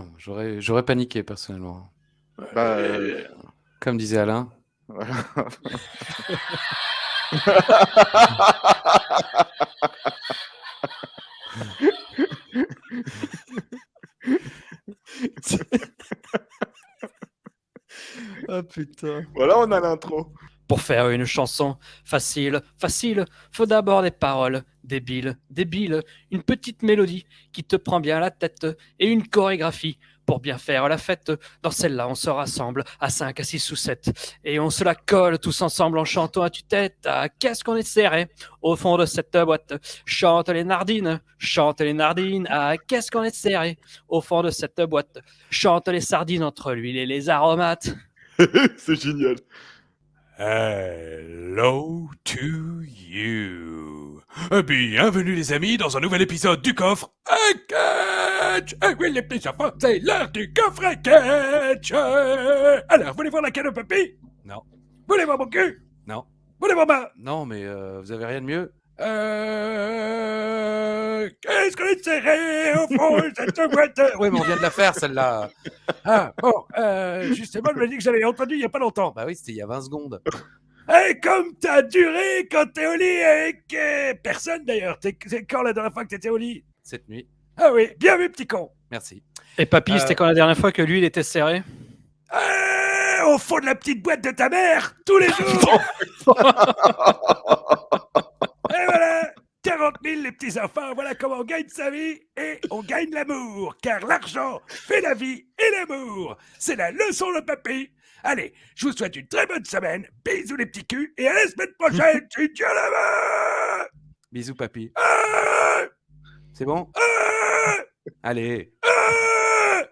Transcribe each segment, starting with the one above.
putain, j'aurais paniqué personnellement. Bah, Comme disait Alain. voilà. Ah putain. Voilà, on a l'intro. Pour faire une chanson facile, faut d'abord des paroles débiles, une petite mélodie qui te prend bien la tête et une chorégraphie pour bien faire la fête. Dans celle-là, on se rassemble à 5, à 6 ou 7 et on se la colle tous ensemble en chantant à tue-tête. Ah, qu'est-ce qu'on est serré au fond de cette boîte. Chante les nardines, ah, qu'est-ce qu'on est serré au fond de cette boîte. Chante les sardines entre l'huile et les aromates. C'est génial. Hello to you. Bienvenue les amis dans un nouvel épisode du coffre à catch. Oui les petits enfants, c'est l'heure du coffre à catch. Alors, voulez voir la canne au papy? Non. Voulez voir mon cul? Non. Voulez voir ma... Non, mais vous avez rien de mieux? Qu'est-ce qu'on est serré au fond de cette boîte? Oui, mais on vient de la faire, celle-là. Ah, bon, justement, je me dis que j'avais entendu il y a pas longtemps. Bah oui, c'était il y a 20 secondes. Et comme t'as duré quand t'es au lit avec personne d'ailleurs. C'est quand la dernière fois que t'étais au lit? Cette nuit. Ah oui, bien vu petit con. Merci. Et papy, c'était quand la dernière fois que lui, il était serré? Au fond de la petite boîte de ta mère, tous les jours. Et voilà, 40 000 les petits enfants, voilà comment on gagne sa vie et on gagne l'amour. Car l'argent fait la vie et l'amour. C'est la leçon de papy. Allez, je vous souhaite une très bonne semaine. Bisous les petits culs et à la semaine prochaine. Ciao la main. Bisous, papy. Ah, C'est bon? ah, Allez. ah,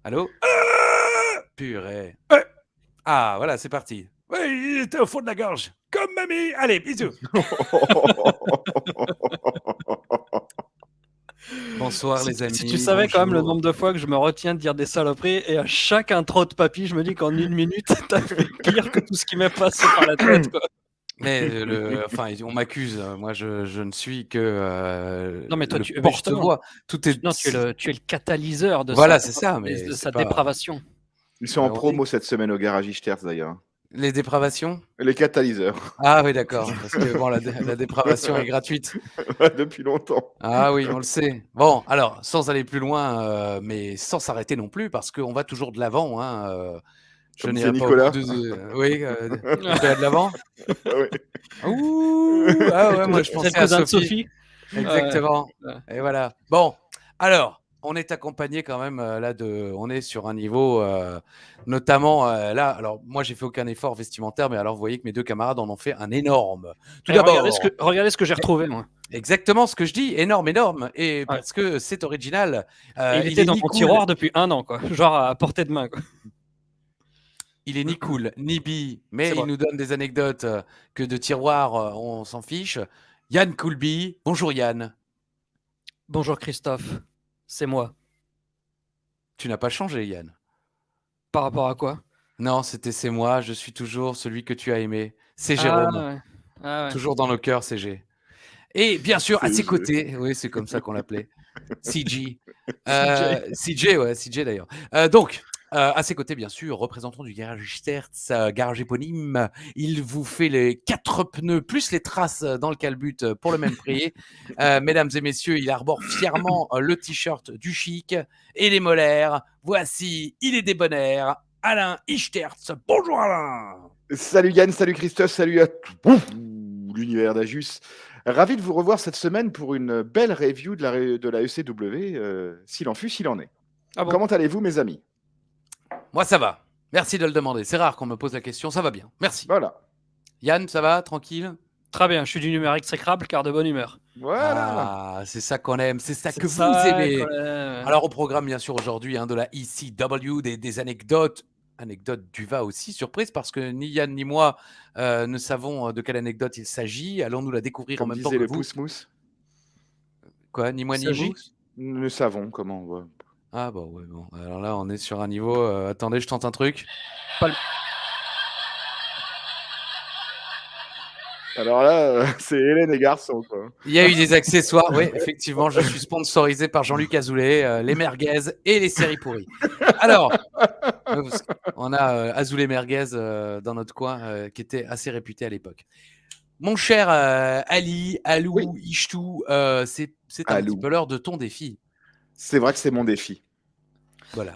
Allô? ah. Purée. Ouais. Ah, voilà, c'est parti. Oui, il était au fond de la gorge. Comme mamie. Allez, bisous. Bonsoir les amis. Si tu savais quand même le bonjour. nombre de fois que je me retiens de dire des saloperies et à chaque intro de papy, je me dis qu'en une minute, t'as fait pire que tout ce qui m'est passé par la tête, quoi. Mais enfin, on m'accuse. Moi, je ne suis que Non, mais toi, le tu porte-voix. Tout est. non, tu es le catalyseur de Voilà, ça, c'est ça, de mais c'est sa pas. dépravation. Ils sont en on promo cette semaine au Garage Terz d'ailleurs. Les dépravations? Les catalyseurs. Ah oui, d'accord. Parce que bon, la dépravation est gratuite. Depuis longtemps. Ah oui, on le sait. Bon, alors, sans aller plus loin, mais sans s'arrêter non plus, parce qu'on va toujours de l'avant. Hein, je Comme n'irai c'est pas au bout Nicolas. de. Oui, tu vas de l'avant? Oui. Ouh! Ah ouais, moi je C'est pensais le à cousin de Sophie. Sophie. Exactement. Ouais. Et voilà. Bon, alors, on est accompagné quand même là on est sur un niveau, notamment là. Alors, moi, j'ai fait aucun effort vestimentaire, mais alors, vous voyez que mes deux camarades en ont fait un énorme. Tout Et regardez d'abord, regardez ce que j'ai retrouvé, moi. exactement ce que je dis, énorme, et Ouais. parce que c'est original. Et il Il était est dans ni mon cool, tiroir depuis 1 an, quoi. Genre à portée de main, quoi. il est ni cool, ni bi, mais C'est il vrai. nous donne des anecdotes que de tiroir, on s'en fiche. Yann Coulby, bonjour Yann. Bonjour Christophe, c'est moi. Tu n'as pas changé, Yann. Par rapport à quoi? Non, c'est moi, je suis toujours celui que tu as aimé. C'est Ah Jérôme, ouais. Ah ouais. toujours dans nos cœurs, CG. Et bien sûr, à ses CG. côtés, oui, c'est comme ça qu'on l'appelait, CG. CJ. CJ, ouais, CJ d'ailleurs. Donc, à ses côtés, bien sûr, représentant du garage Sterz, garage éponyme, il vous fait les 4 pneus plus les traces dans le calbut pour le même prix. Mesdames et messieurs, il arbore fièrement le t-shirt du chic et les molaires. Voici, il est débonnaire, Alain Ichterz. Bonjour Alain. Salut Yann, salut Christophe, salut à tout l'univers d'Ajus. Ravi de vous revoir cette semaine pour une belle review de la ECW, s'il en fut, s'il en est. Ah bon? Comment allez-vous mes amis? Moi, ça va. Merci de le demander. C'est rare qu'on me pose la question. Ça va bien. Merci. Voilà. Yann, ça va? Tranquille? Très bien, je suis du numéro exécrable car de bonne humeur. Voilà. Ah, c'est ça qu'on aime. C'est ça C'est que vous ça aimez. qu'on aime. Alors, au programme, bien sûr, aujourd'hui, de la ECW, des anecdotes. Anecdote du va aussi, surprise, parce que ni Yann ni moi ne savons de quelle anecdote il s'agit. Allons-nous la découvrir Comme en même temps disait que le vous? pouce-mousse, Quoi? Ni moi Il ni s'agit vous? nous savons comment. Ouais. Ah, bon, ouais, bon. Alors là, on est sur un niveau. Attendez, je tente un truc. Pas le- Alors là, c'est Hélène et garçon, quoi. Il y a eu des accessoires. Oui, effectivement, je suis sponsorisé par Jean-Luc Azoulay, les merguez et les séries pourries. Alors, on a Azoulay Merguez dans notre coin qui était assez réputé à l'époque. Mon cher Ali, Alou, Oui. Ishtou, c'est un Alou. petit peu l'heure de ton défi. C'est vrai que c'est mon défi. Voilà.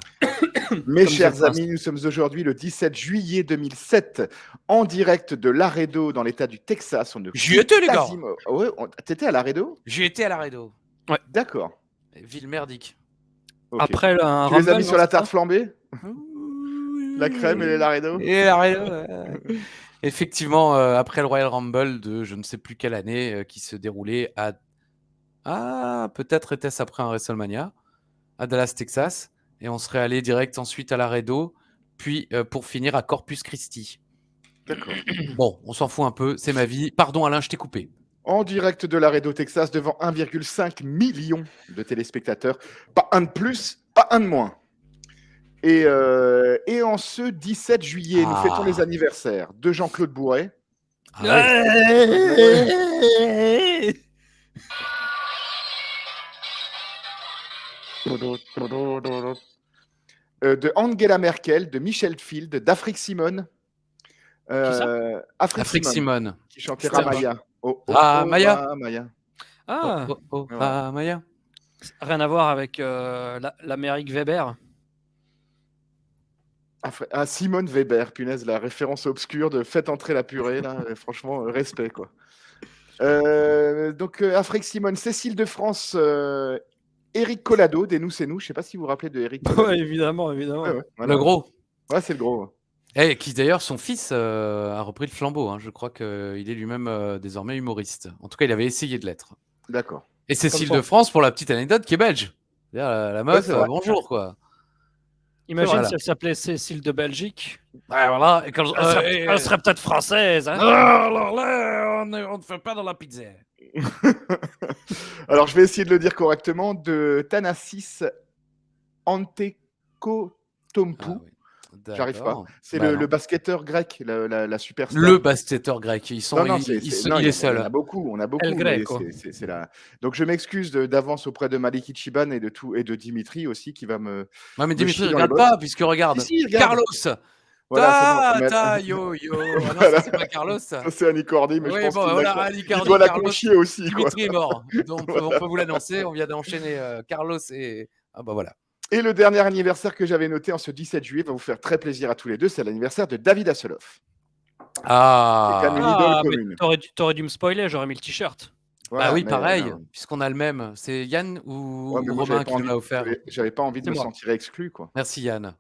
Mes Comme chers The Prince. amis, nous sommes aujourd'hui le 17 juillet 2007 en direct de Laredo dans l'état du Texas. On ne J'y étais, les gars. quasiment... Ah ouais, t'étais à Laredo? J'ai été à Laredo. D'accord. Ville merdique. Ok. Après un Tu les as Rumble, mis sur non, la c'est tarte ça flambée? La crème et les Laredo? Et Laredo, effectivement, après le Royal Rumble de je ne sais plus quelle année qui se déroulait à... Ah, peut-être était-ce après un WrestleMania à Dallas, Texas. Et on serait allé direct ensuite à Laredo, puis pour finir à Corpus Christi. D'accord. Bon, on s'en fout un peu, c'est ma vie. Pardon Alain, je t'ai coupé. En direct de Laredo, Texas, devant 1,5 million de téléspectateurs. Pas un de plus, pas un de moins. Et en ce 17 juillet, nous fêtons les anniversaires de Jean-Claude Bourret, Ah ouais. de Angela Merkel, de Michel Field, d'Afrique Simone. Afrique Simone. Qui chantait Putain. Ramaya. Oh, oh, Ramaya. oh, Ramaya. Ah, Voilà. Ramaya. rien à voir avec l'Amérique Weber. Simone Weber, punaise, la référence obscure de Faites entrer la purée, là, franchement, respect, quoi. Donc, Afrique Simone, Cécile de France, Eric Collado, des Nous c'est Nous, je sais pas si vous vous rappelez de Eric Collado. Ouais, évidemment, évidemment. Ouais, voilà. Le gros. Ouais, c'est le gros. Et qui d'ailleurs, son fils a repris le flambeau. Hein. Je crois qu'il est lui-même désormais humoriste. En tout cas, il avait essayé de l'être. D'accord. Et Cécile Comme de France, pour la petite anecdote, qui est belge. C'est-à-dire, la meuf, c'est vrai. bonjour, quoi. Imagine Voilà. si elle s'appelait Cécile de Belgique. Ouais, voilà. Et quand Elle serait peut-être française. Hein. alors là, on ne fait pas dans la pizza. Alors, je vais essayer de le dire correctement. De Thanasis Antetokounmpo. Ah, oui. J'arrive pas. D'accord. C'est Bah, le non. basketteur grec, la superstar. Le basketteur grec. Il Non, est il seul. y en a beaucoup, on a beaucoup. El mais Greco. c'est la... Donc je m'excuse d'avance auprès de Malik Ichiban et de Dimitri aussi qui va me. Ouais, mais Dimitri, chier dans regarde les pas, puisque regarde. Si, regarde. Carlos. Voilà, c'est bon. Yo. Ah non, Voilà. ça, c'est pas Carlos. Ça c'est Anicordi, mais Oui, je pense bon, qu'il voilà, il Anicardi, doit la Carlos. conchier aussi. Quoi. Dimitri est mort. Donc, on Voilà. peut vous l'annoncer. On vient d'enchaîner Carlos et. Ah, bah voilà. Et le dernier anniversaire que j'avais noté en ce 17 juillet va vous faire très plaisir à tous les deux, c'est l'anniversaire de David Hasselhoff. Ah. C'est quand même une idole Ah, mais commune. t'aurais dû me spoiler, j'aurais mis le t-shirt. Voilà, Bah oui, mais, pareil, puisqu'on a le même. C'est Yann ou ouais, mais moi, Romain qui nous l'a offert? j'avais pas envie de C'est me moi. sentir exclu, quoi. Merci Yann.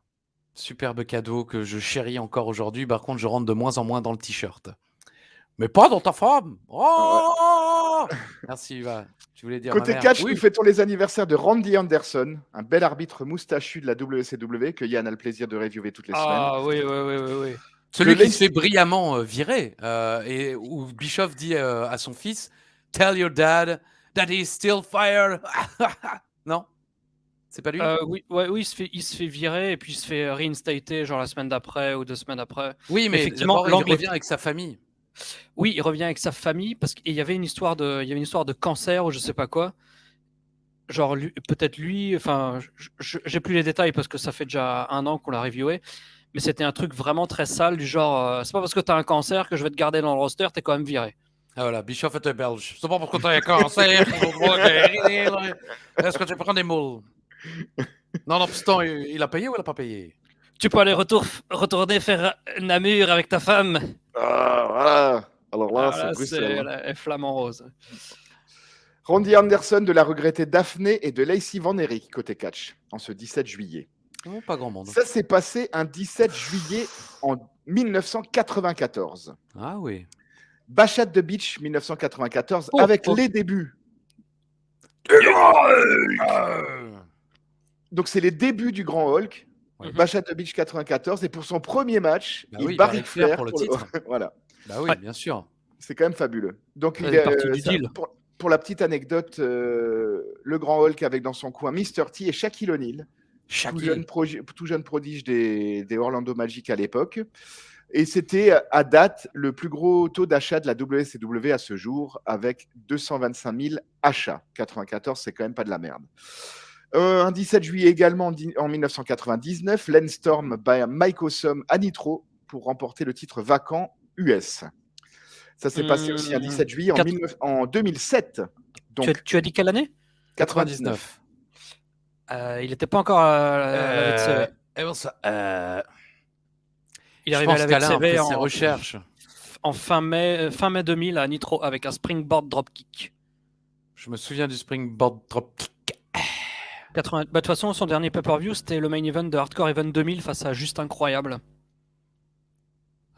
Superbe cadeau que je chéris encore aujourd'hui. Par contre, je rentre de moins en moins dans le t-shirt. Mais pas dans ta femme. Oh Merci, va. Tu voulais dire Côté ma mère. catch, Oui. nous fêtons les anniversaires de Randy Anderson, un bel arbitre moustachu de la WCW que Yann a le plaisir de reviewer toutes les semaines. Ah oui. Celui de qui l'Ace- se fait brillamment virer et où Bischoff dit à son fils Tell your dad that he's still fired. Non? C'est pas lui? Oui, il se fait virer et puis il se fait reinstater genre la semaine d'après ou 2 semaines après. Oui, mais effectivement, d'abord, il l'angle est- revient avec sa famille. Oui, il revient avec sa famille parce qu'il y avait une histoire de cancer ou je sais pas quoi. Genre peut-être lui, enfin, j'ai plus les détails parce que ça fait déjà 1 an qu'on l'a reviewé, mais c'était un truc vraiment très sale du genre, c'est pas parce que t'as un cancer que je vais te garder dans le roster, t'es quand même viré. Ah voilà, Bischoff était belge. C'est pas parce que t'as un cancer qu'il faut pouvoir guérir. Est-ce que tu prends des moules? Non, putain, il a payé ou il a pas payé? Tu peux aller retourner faire Namur avec ta femme. Ah, voilà. Alors là, Ah, là, c'est Bruxelles. la flamant rose. Randy Anderson de la regrettée Daphné et de Lacey Van Eric côté catch en ce 17 juillet. Oh, pas grand monde. Ça s'est passé un 17 juillet en 1994. Ah oui. Bash at the Beach 1994 Oh, avec oh. les débuts. Donc c'est les débuts du Grand Hulk. Ouais. Bash at the Beach 94 et pour son premier match, Bah il oui, bat bah, Ric Ric Flair Flair pour le pour titre. voilà, Bah oui, Ouais. bien sûr. c'est quand même fabuleux. Donc Ça fait partie du deal. pour la petite anecdote, le Grand Hulk avec dans son coin Mr. T et Shaquille O'Neal, tout jeune prodige des Orlando Magic à l'époque. Et c'était à date le plus gros taux d'achat de la WCW à ce jour, avec 225 000 achats. 94, c'est quand même pas de la merde. Un 17 juillet également en 1999, Lance Storm bat Mike Awesome à Nitro pour remporter le titre vacant US. Ça s'est passé aussi un 17 juillet en 2007. Donc, Tu as dit quelle année? 99. Il n'était pas encore à la VTCV. Il est arrivé à la VTCV en recherche. En fin mai 2000 à Nitro avec un springboard dropkick. Je me souviens du springboard dropkick. De toute façon, son dernier pay-per-view, c'était le main event de Hardcore Event 2000 face à Juste Incroyable.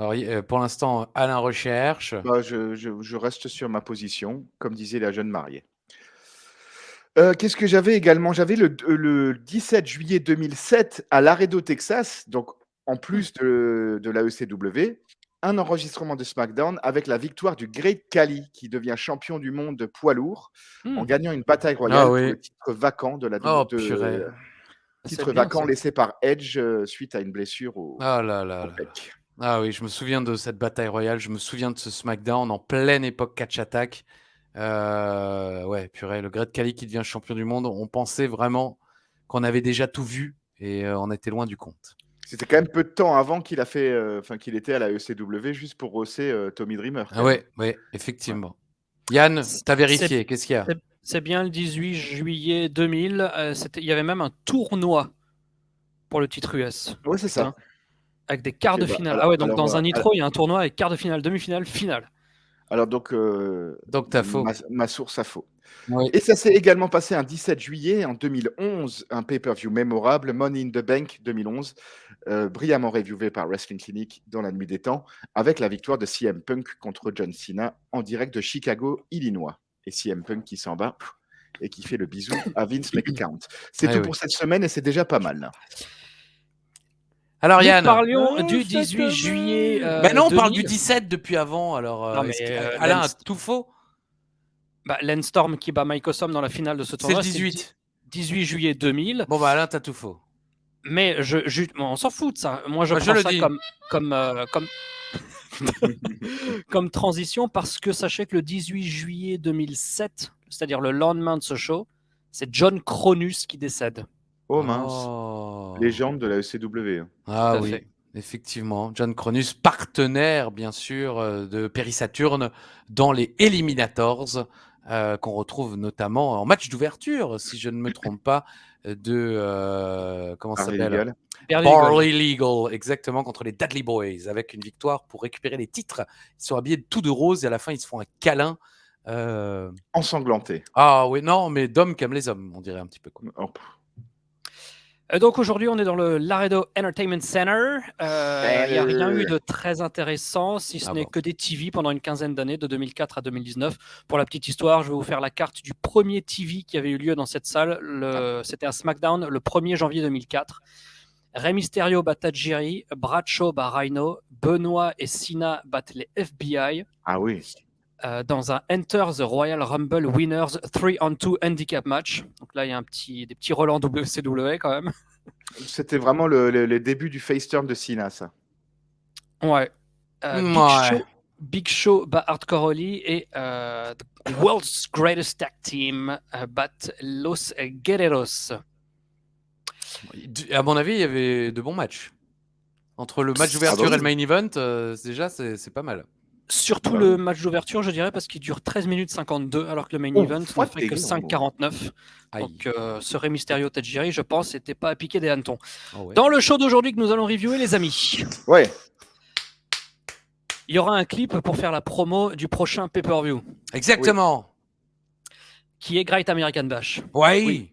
Alors, pour l'instant, Alain recherche. Je reste sur ma position, comme disait la jeune mariée. Qu'est-ce que j'avais également? J'avais le 17 juillet 2007 à Laredo, Texas, donc en plus de la ECW, un enregistrement de SmackDown avec la victoire du Great Khali, qui devient champion du monde de poids lourd, en gagnant une bataille royale pour le titre vacant de la titre vacant laissé par Edge suite à une blessure au pec. Ah oui, je me souviens de cette bataille royale, je me souviens de ce SmackDown en pleine époque catch attack. Le Great Khali qui devient champion du monde, on pensait vraiment qu'on avait déjà tout vu et on était loin du compte. C'était quand même peu de temps avant qu'il qu'il était à la ECW juste pour rosser Tommy Dreamer. Oui, effectivement. Ouais. Yann, t'as vérifié, qu'est-ce qu'il y a? C'est bien le 18 juillet 2000. Il y avait même un tournoi pour le titre US. Oui, c'est ça. Avec des quarts de finale. Donc dans un Nitro, il y a un tournoi avec quart de finale, demi-finale, finale. Alors donc t'as faux. Ma source a faux. Oui. Et ça s'est également passé un 17 juillet en 2011, un pay-per-view mémorable, Money in the Bank 2011, brillamment reviewé par Wrestling Clinic dans la nuit des temps, avec la victoire de CM Punk contre John Cena en direct de Chicago, Illinois. Et CM Punk qui s'en va et qui fait le bisou à Vince McMahon. C'est tout pour cette semaine et c'est déjà pas mal. Là. Alors Yann, nous parlions du 18 juillet. On parle du 17 depuis avant. Alors Alain a tout faux. Lance Storm qui bat Mike Awesome dans la finale de ce tournoi. C'est le 18 juillet 2000. Bon Alain, t'as tout faux. Mais on s'en fout de ça. Moi je prends ça comme transition parce que sachez que le 18 juillet 2007, c'est-à-dire le lendemain de ce show, c'est John Cronus qui décède. Oh mince. Légende de la ECW. Ah oui, effectivement. John Cronus, partenaire bien sûr de Perry Saturn dans les Eliminators, qu'on retrouve notamment en match d'ouverture, si je ne me trompe pas, de comment ça s'appelle, Barley Legal, exactement, contre les Dudley Boys, avec une victoire pour récupérer les titres. Ils sont habillés tout de rose et à la fin ils se font un câlin. Ensanglanté. Ah oui, non, mais d'hommes comme les hommes, on dirait un petit peu. Donc aujourd'hui, on est dans le Laredo Entertainment Center. Il n'y a rien eu de très intéressant, si ce n'est que des TV pendant une quinzaine d'années, de 2004 à 2019. Pour la petite histoire, je vais vous faire la carte du premier TV qui avait eu lieu dans cette salle. C'était un SmackDown le 1er janvier 2004. Rey Mysterio bat Tajiri, Bradshaw bat Rhino, Benoit et Cena battent les FBI. Ah oui. Dans un Enter the Royal Rumble Winners 3-on-2 Handicap Match. Donc là, il y a des petits relents WCW quand même. C'était vraiment le début du face turn de Cena, ça. Ouais. Big Show bat Hardcore Holly et The World's Greatest Tag Team bat Los Guerreros. À mon avis, il y avait de bons matchs. Entre le match d'ouverture et le main event, déjà, c'est pas mal. Surtout le match d'ouverture, je dirais, parce qu'il dure 13 minutes 52, alors que le main event ne fait que 5,49. Donc, ce Rey Mysterio Tajiri, je pense, n'était pas à piquer des hannetons. Dans le show d'aujourd'hui que nous allons reviewer, les amis. Ouais. Il y aura un clip pour faire la promo du prochain pay-per-view. Exactement. Qui est Great American Bash. Oui.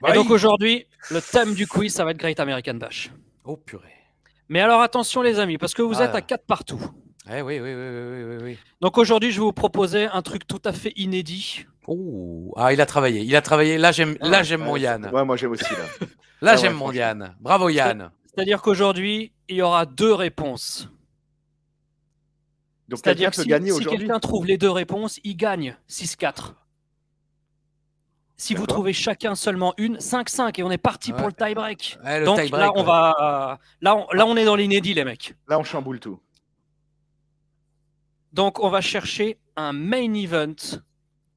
Et donc aujourd'hui, le thème du quiz, ça va être Great American Bash. Oh purée. Mais alors attention les amis, parce que vous êtes à 4 partout. Oui. Donc aujourd'hui, je vais vous proposer un truc tout à fait inédit. Il a travaillé. Là, j'aime mon Yann. Ouais, moi j'aime aussi. Là, j'aime mon Yann. Bravo Yann. C'est-à-dire qu'aujourd'hui, il y aura 2 réponses. Donc c'est-à-dire que si quelqu'un trouve les 2 réponses, il gagne 6-4. Si vous trouvez chacun seulement une, 5-5 et on est parti pour le tie-break. Donc là, on est dans l'inédit, les mecs. Là, on chamboule tout. Donc, on va chercher un main event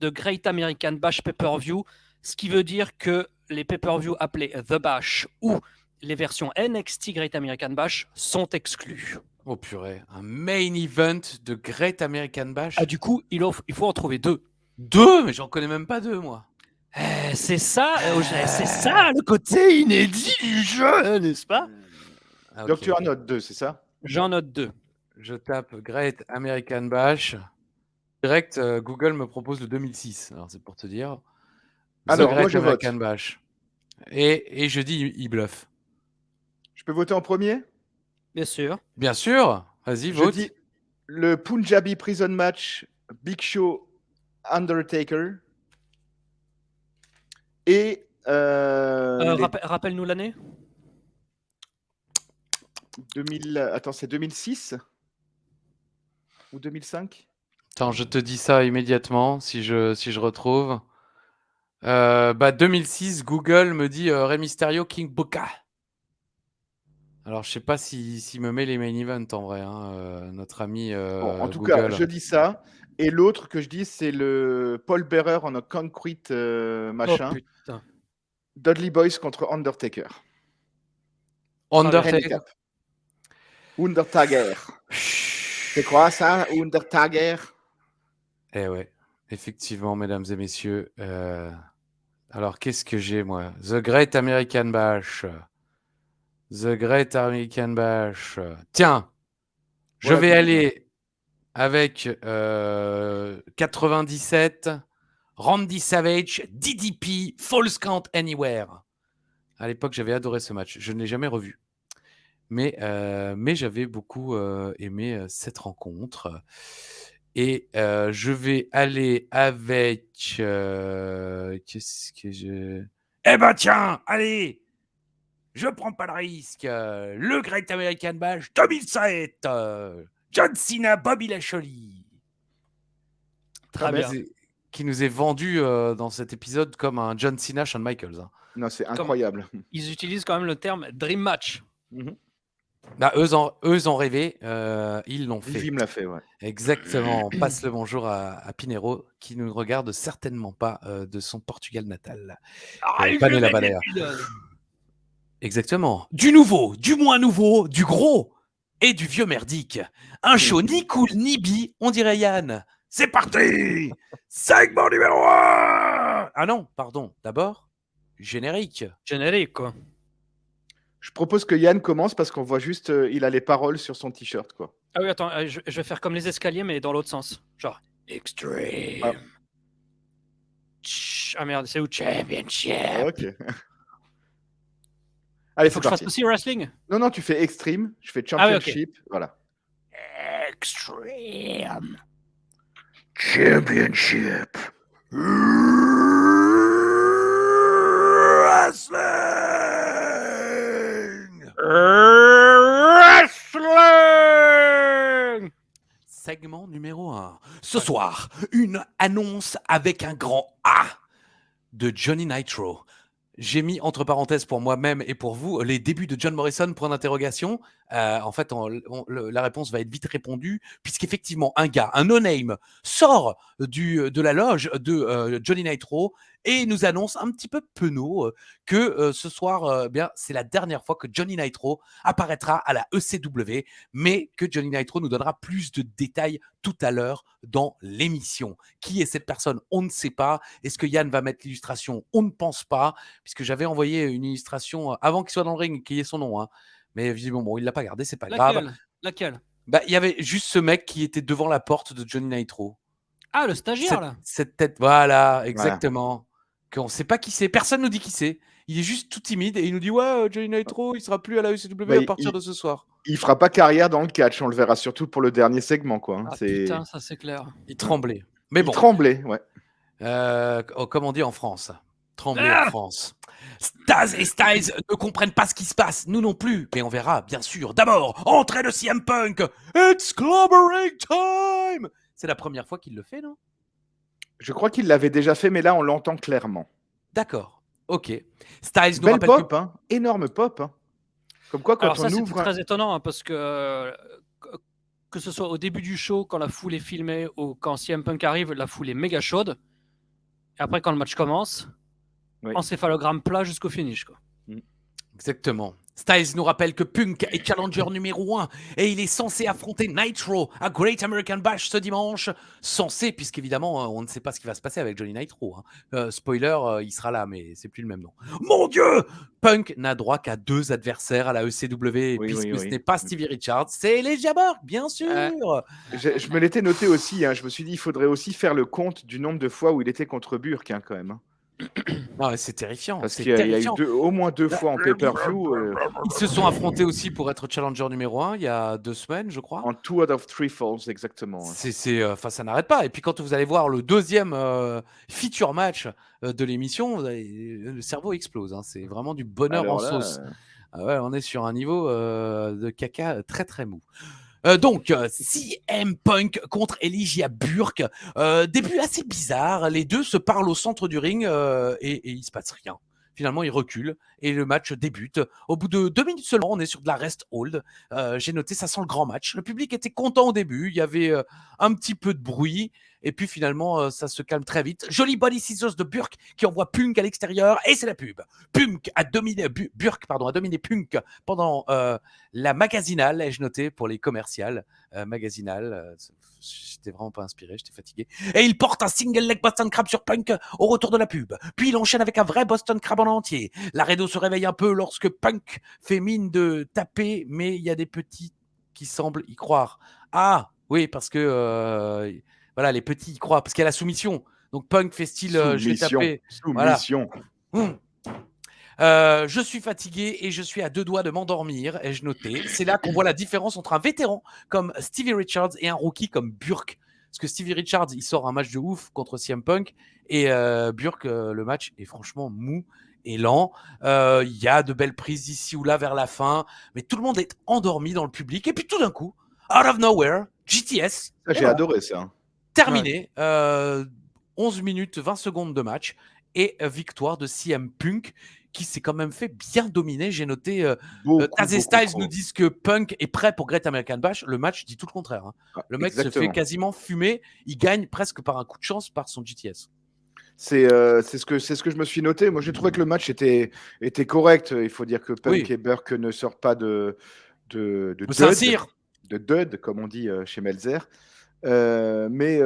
de Great American Bash Pay-Per-View, ce qui veut dire que les pay-per-view appelés The Bash ou les versions NXT Great American Bash sont exclus. Oh purée, un main event de Great American Bash. Du coup, il faut en trouver 2. 2? Mais j'en connais même pas 2, moi. C'est ça le côté inédit du jeu, n'est-ce pas? Ah, Donc ok. tu en notes 2, c'est ça? J'en note 2. Je tape Great American Bash. Direct, Google me propose le 2006. Alors, c'est pour te dire. Alors, The moi, Great je American vote. Bash. Et je dis, il bluffe. Je peux voter en premier? Bien sûr. Bien sûr. Vas-y, Je vote. dis le Punjabi Prison Match Big Show Undertaker. Et Rappelle-nous l'année. attends, c'est 2006 ou 2005? Attends, je te dis ça immédiatement si je retrouve. 2006, Google me dit Rey Mysterio, King Booker. Alors, je sais pas s'il me met les main events en vrai, hein, notre ami Bon, en tout Google. cas, je dis ça. Et l'autre que je dis, c'est le Paul Bearer en a concrete machin. Oh putain. Dudley Boyz contre Undertaker. Undertaker. Undertaker. C'est quoi ça, Undertaker? Eh ouais, effectivement, mesdames et messieurs. Alors, qu'est-ce que j'ai, moi? The Great American Bash. The Great American Bash. Tiens, je Voilà, vais Google. aller avec 97, Randy Savage, DDP, Falls Count Anywhere. À l'époque, j'avais adoré ce match. Je ne l'ai jamais revu. Mais j'avais beaucoup aimé cette rencontre. Et je vais aller avec... qu'est-ce que je... Eh ben tiens, allez, je prends pas le risque. Le Great American Bash 2007. John Cena, Bobby Lashley. Très bien. Qui nous est vendu dans cet épisode comme un John Cena, Shawn Michaels. Hein. Non, c'est incroyable. Ils utilisent quand même le terme Dream Match. Bah, eux ont rêvé, ils l'ont fait. Vim l'a fait, ouais. Exactement. On passe le bonjour à Pinero, qui ne nous regarde certainement pas de son Portugal natal. Pané la Balea. Exactement. Du nouveau, du moins nouveau, du gros et du vieux merdique. Un show ni cool ni bi, on dirait Yann. C'est parti. Segment numéro 1. Ah non, pardon. D'abord, générique. Générique, quoi. Je propose que Yann commence parce qu'on voit juste, il a les paroles sur son t-shirt, quoi. Ah oui, attends, je vais faire comme les escaliers, mais dans l'autre sens. Genre, Extreme. Ah. Ah merde, c'est où Championship. Ok. Allez, Faut c'est que je fasse parti. aussi wrestling. Non, tu fais Extreme, je fais Ah oui, ok. Championship, voilà. Extreme. Championship. Wrestling. Segment numéro 1. Ce soir, une annonce avec un grand A de Johnny Nitro. J'ai mis entre parenthèses pour moi-même et pour vous les débuts de John Morrison, point d'interrogation. En fait, la réponse va être vite répondue, puisqu'effectivement, un gars, un no-name, sort de la loge de Johnny Nitro et nous annonce un petit peu penaud que ce soir, bien, c'est la dernière fois que Johnny Nitro apparaîtra à la ECW, mais que Johnny Nitro nous donnera plus de détails tout à l'heure dans l'émission. Qui est cette personne? On ne sait pas. Est-ce que Yann va mettre l'illustration? On ne pense pas, puisque j'avais envoyé une illustration avant qu'il soit dans le ring, qu'il y ait son nom. Hein. Mais visiblement, bon, il ne l'a pas gardé, c'est pas grave. Laquelle? Bah, il y avait juste ce mec qui était devant la porte de Johnny Nitro. Ah, le stagiaire, là. Cette tête, voilà, exactement. Qu'on ne sait pas qui c'est. Personne ne nous dit qui c'est. Il est juste tout timide et il nous dit ouais, Johnny Nitro, il sera plus à la ECW à partir de ce soir. Il fera pas carrière dans le catch, on le verra surtout pour le dernier segment, quoi. Ah putain, ça c'est clair. Il tremblait. Mais bon. Il tremblait, ouais. Comme on dit en France. Trembler en France. Staz et Styles ne comprennent pas ce qui se passe, nous non plus, mais on verra, bien sûr. D'abord, entrée de CM Punk. It's clobbering time. C'est la première fois qu'il le fait, non? Je crois qu'il l'avait déjà fait, mais là, on l'entend clairement. D'accord. Ok. Styles nous Belle rappelle pop, hein. Énorme pop. Hein. Comme quoi, quand alors on ça, ouvre... c'est très étonnant, hein, parce que que ce soit au début du show, quand la foule est filmée, ou quand CM Punk arrive, la foule est méga chaude. Et après, quand le match commence, encéphalogramme plat jusqu'au finish, quoi. Exactement. Styles nous rappelle que Punk est challenger numéro 1 et il est censé affronter Nitro à Great American Bash ce dimanche. Censé, puisqu'évidemment, on ne sait pas ce qui va se passer avec Johnny Nitro. Spoiler, il sera là, mais c'est plus le même nom. Mon Dieu! Punk n'a droit qu'à 2 adversaires à la ECW, puisque ce n'est pas Stevie Richards, c'est les Jabberwock, bien sûr! Je me l'étais noté aussi, je me suis dit, il faudrait aussi faire le compte du nombre de fois où il était contre Burke, quand même. Non, c'est terrifiant. Parce qu'il y a eu au moins 2 fois en pay-per-view. Ils se sont affrontés aussi pour être challenger numéro 1 il y a 2 semaines, je crois. En 2 out of 3 falls, exactement. Ça n'arrête pas. Et puis quand vous allez voir le deuxième feature match de l'émission, le cerveau explose. C'est vraiment du bonheur en sauce. Ouais, on est sur un niveau de caca très très mou. Donc, CM Punk contre Elijah Burke. Début assez bizarre. Les deux se parlent au centre du ring et il se passe rien. Finalement, ils reculent et le match débute. Au bout de 2 minutes seulement, on est sur de la rest hold. J'ai noté, ça sent le grand match. Le public était content au début. Il y avait un petit peu de bruit. Et puis finalement, ça se calme très vite. Joli body scissors de Burke qui envoie Punk à l'extérieur. Et c'est la pub. Burke a dominé Punk pendant la magazinale, ai-je noté, pour les commerciales. Magazinale, j'étais vraiment pas inspiré, j'étais fatigué. Et il porte un single leg Boston Crab sur Punk au retour de la pub. Puis il enchaîne avec un vrai Boston Crab en entier. Laredo se réveille un peu lorsque Punk fait mine de taper, mais il y a des petits qui semblent y croire. Ah, oui, parce que... voilà, les petits y croient, parce qu'il y a la soumission. Donc Punk fait style, je vais taper. Soumission. Voilà. Je suis fatigué et je suis à 2 doigts de m'endormir, ai-je noté. C'est là qu'on voit la différence entre un vétéran comme Stevie Richards et un rookie comme Burke. Parce que Stevie Richards, il sort un match de ouf contre CM Punk et Burke, le match est franchement mou et lent. Il y a de belles prises ici ou là vers la fin, mais tout le monde est endormi dans le public. Et puis tout d'un coup, out of nowhere, GTS. Ça, j'ai adoré ça. Terminé. 11 minutes, 20 secondes de match et victoire de CM Punk qui s'est quand même fait bien dominer. J'ai noté Taz et Styles nous disent que Punk est prêt pour Great American Bash. Le match dit tout le contraire. Le mec se fait quasiment fumer. Il gagne presque par un coup de chance par son GTS. C'est ce que je me suis noté. Moi, j'ai trouvé que le match était correct. Il faut dire que Punk et Burke ne sortent pas de dud, comme on dit chez Meltzer. Mais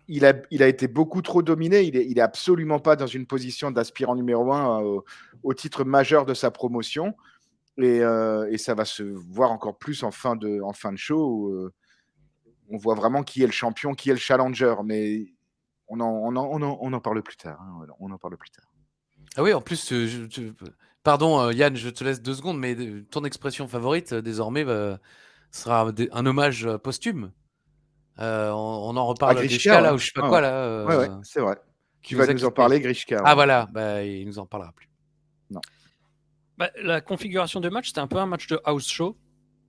il a été beaucoup trop dominé. Il est absolument pas dans une position d'aspirant numéro 1 au titre majeur de sa promotion. Et ça va se voir encore plus en fin de show. Où, on voit vraiment qui est le champion, qui est le challenger. Mais on en parle plus tard. On en parle plus tard. Ah oui, en plus, pardon Yann, je te laisse 2 secondes, mais ton expression favorite désormais sera un hommage posthume. On en reparle à Grishka, là, ou je sais pas quoi, là. Ouais, c'est vrai. Qui va nous en parler, Grishka. Ah voilà, il nous en parlera plus. Non. La configuration de match, c'était un peu un match de house show.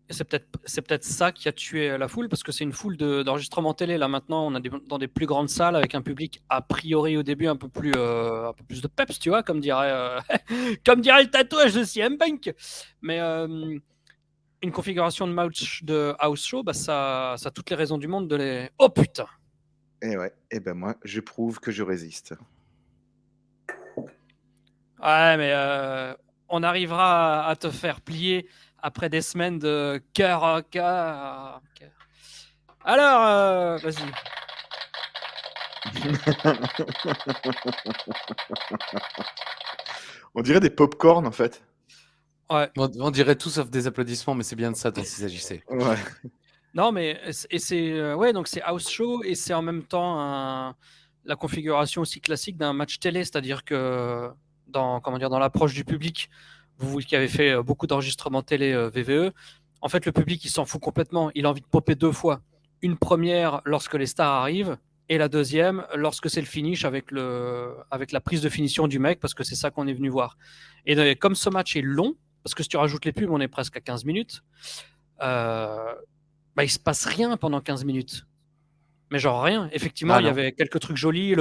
Et c'est peut-être ça qui a tué la foule, parce que c'est une foule d'enregistrement télé. Là, maintenant, on a dans des plus grandes salles avec un public, a priori, au début, un peu plus de peps, tu vois, comme dirait le tatouage de CM Punk. Mais... une configuration de match de house show, ça a toutes les raisons du monde de les... Oh putain! Et ben moi, je prouve que je résiste. Ouais, mais on arrivera à te faire plier après des semaines de cœur à cœur. Alors, vas-y. On dirait des pop-corn, en fait. Ouais. On dirait tout sauf des applaudissements, mais c'est bien de ça dont il s'agissait. Ouais. Non, mais donc c'est house show et c'est en même temps la configuration aussi classique d'un match télé, c'est-à-dire que dans l'approche du public, vous qui avez fait beaucoup d'enregistrements télé VVE, en fait le public il s'en fout complètement, il a envie de popper 2 fois. Une première lorsque les stars arrivent et la deuxième lorsque c'est le finish avec la prise de finition du mec, parce que c'est ça qu'on est venu voir. Et comme ce match est long, parce que si tu rajoutes les pubs, on est presque à 15 minutes. Il se passe rien pendant 15 minutes. Mais genre rien. Effectivement, il y avait quelques trucs jolis,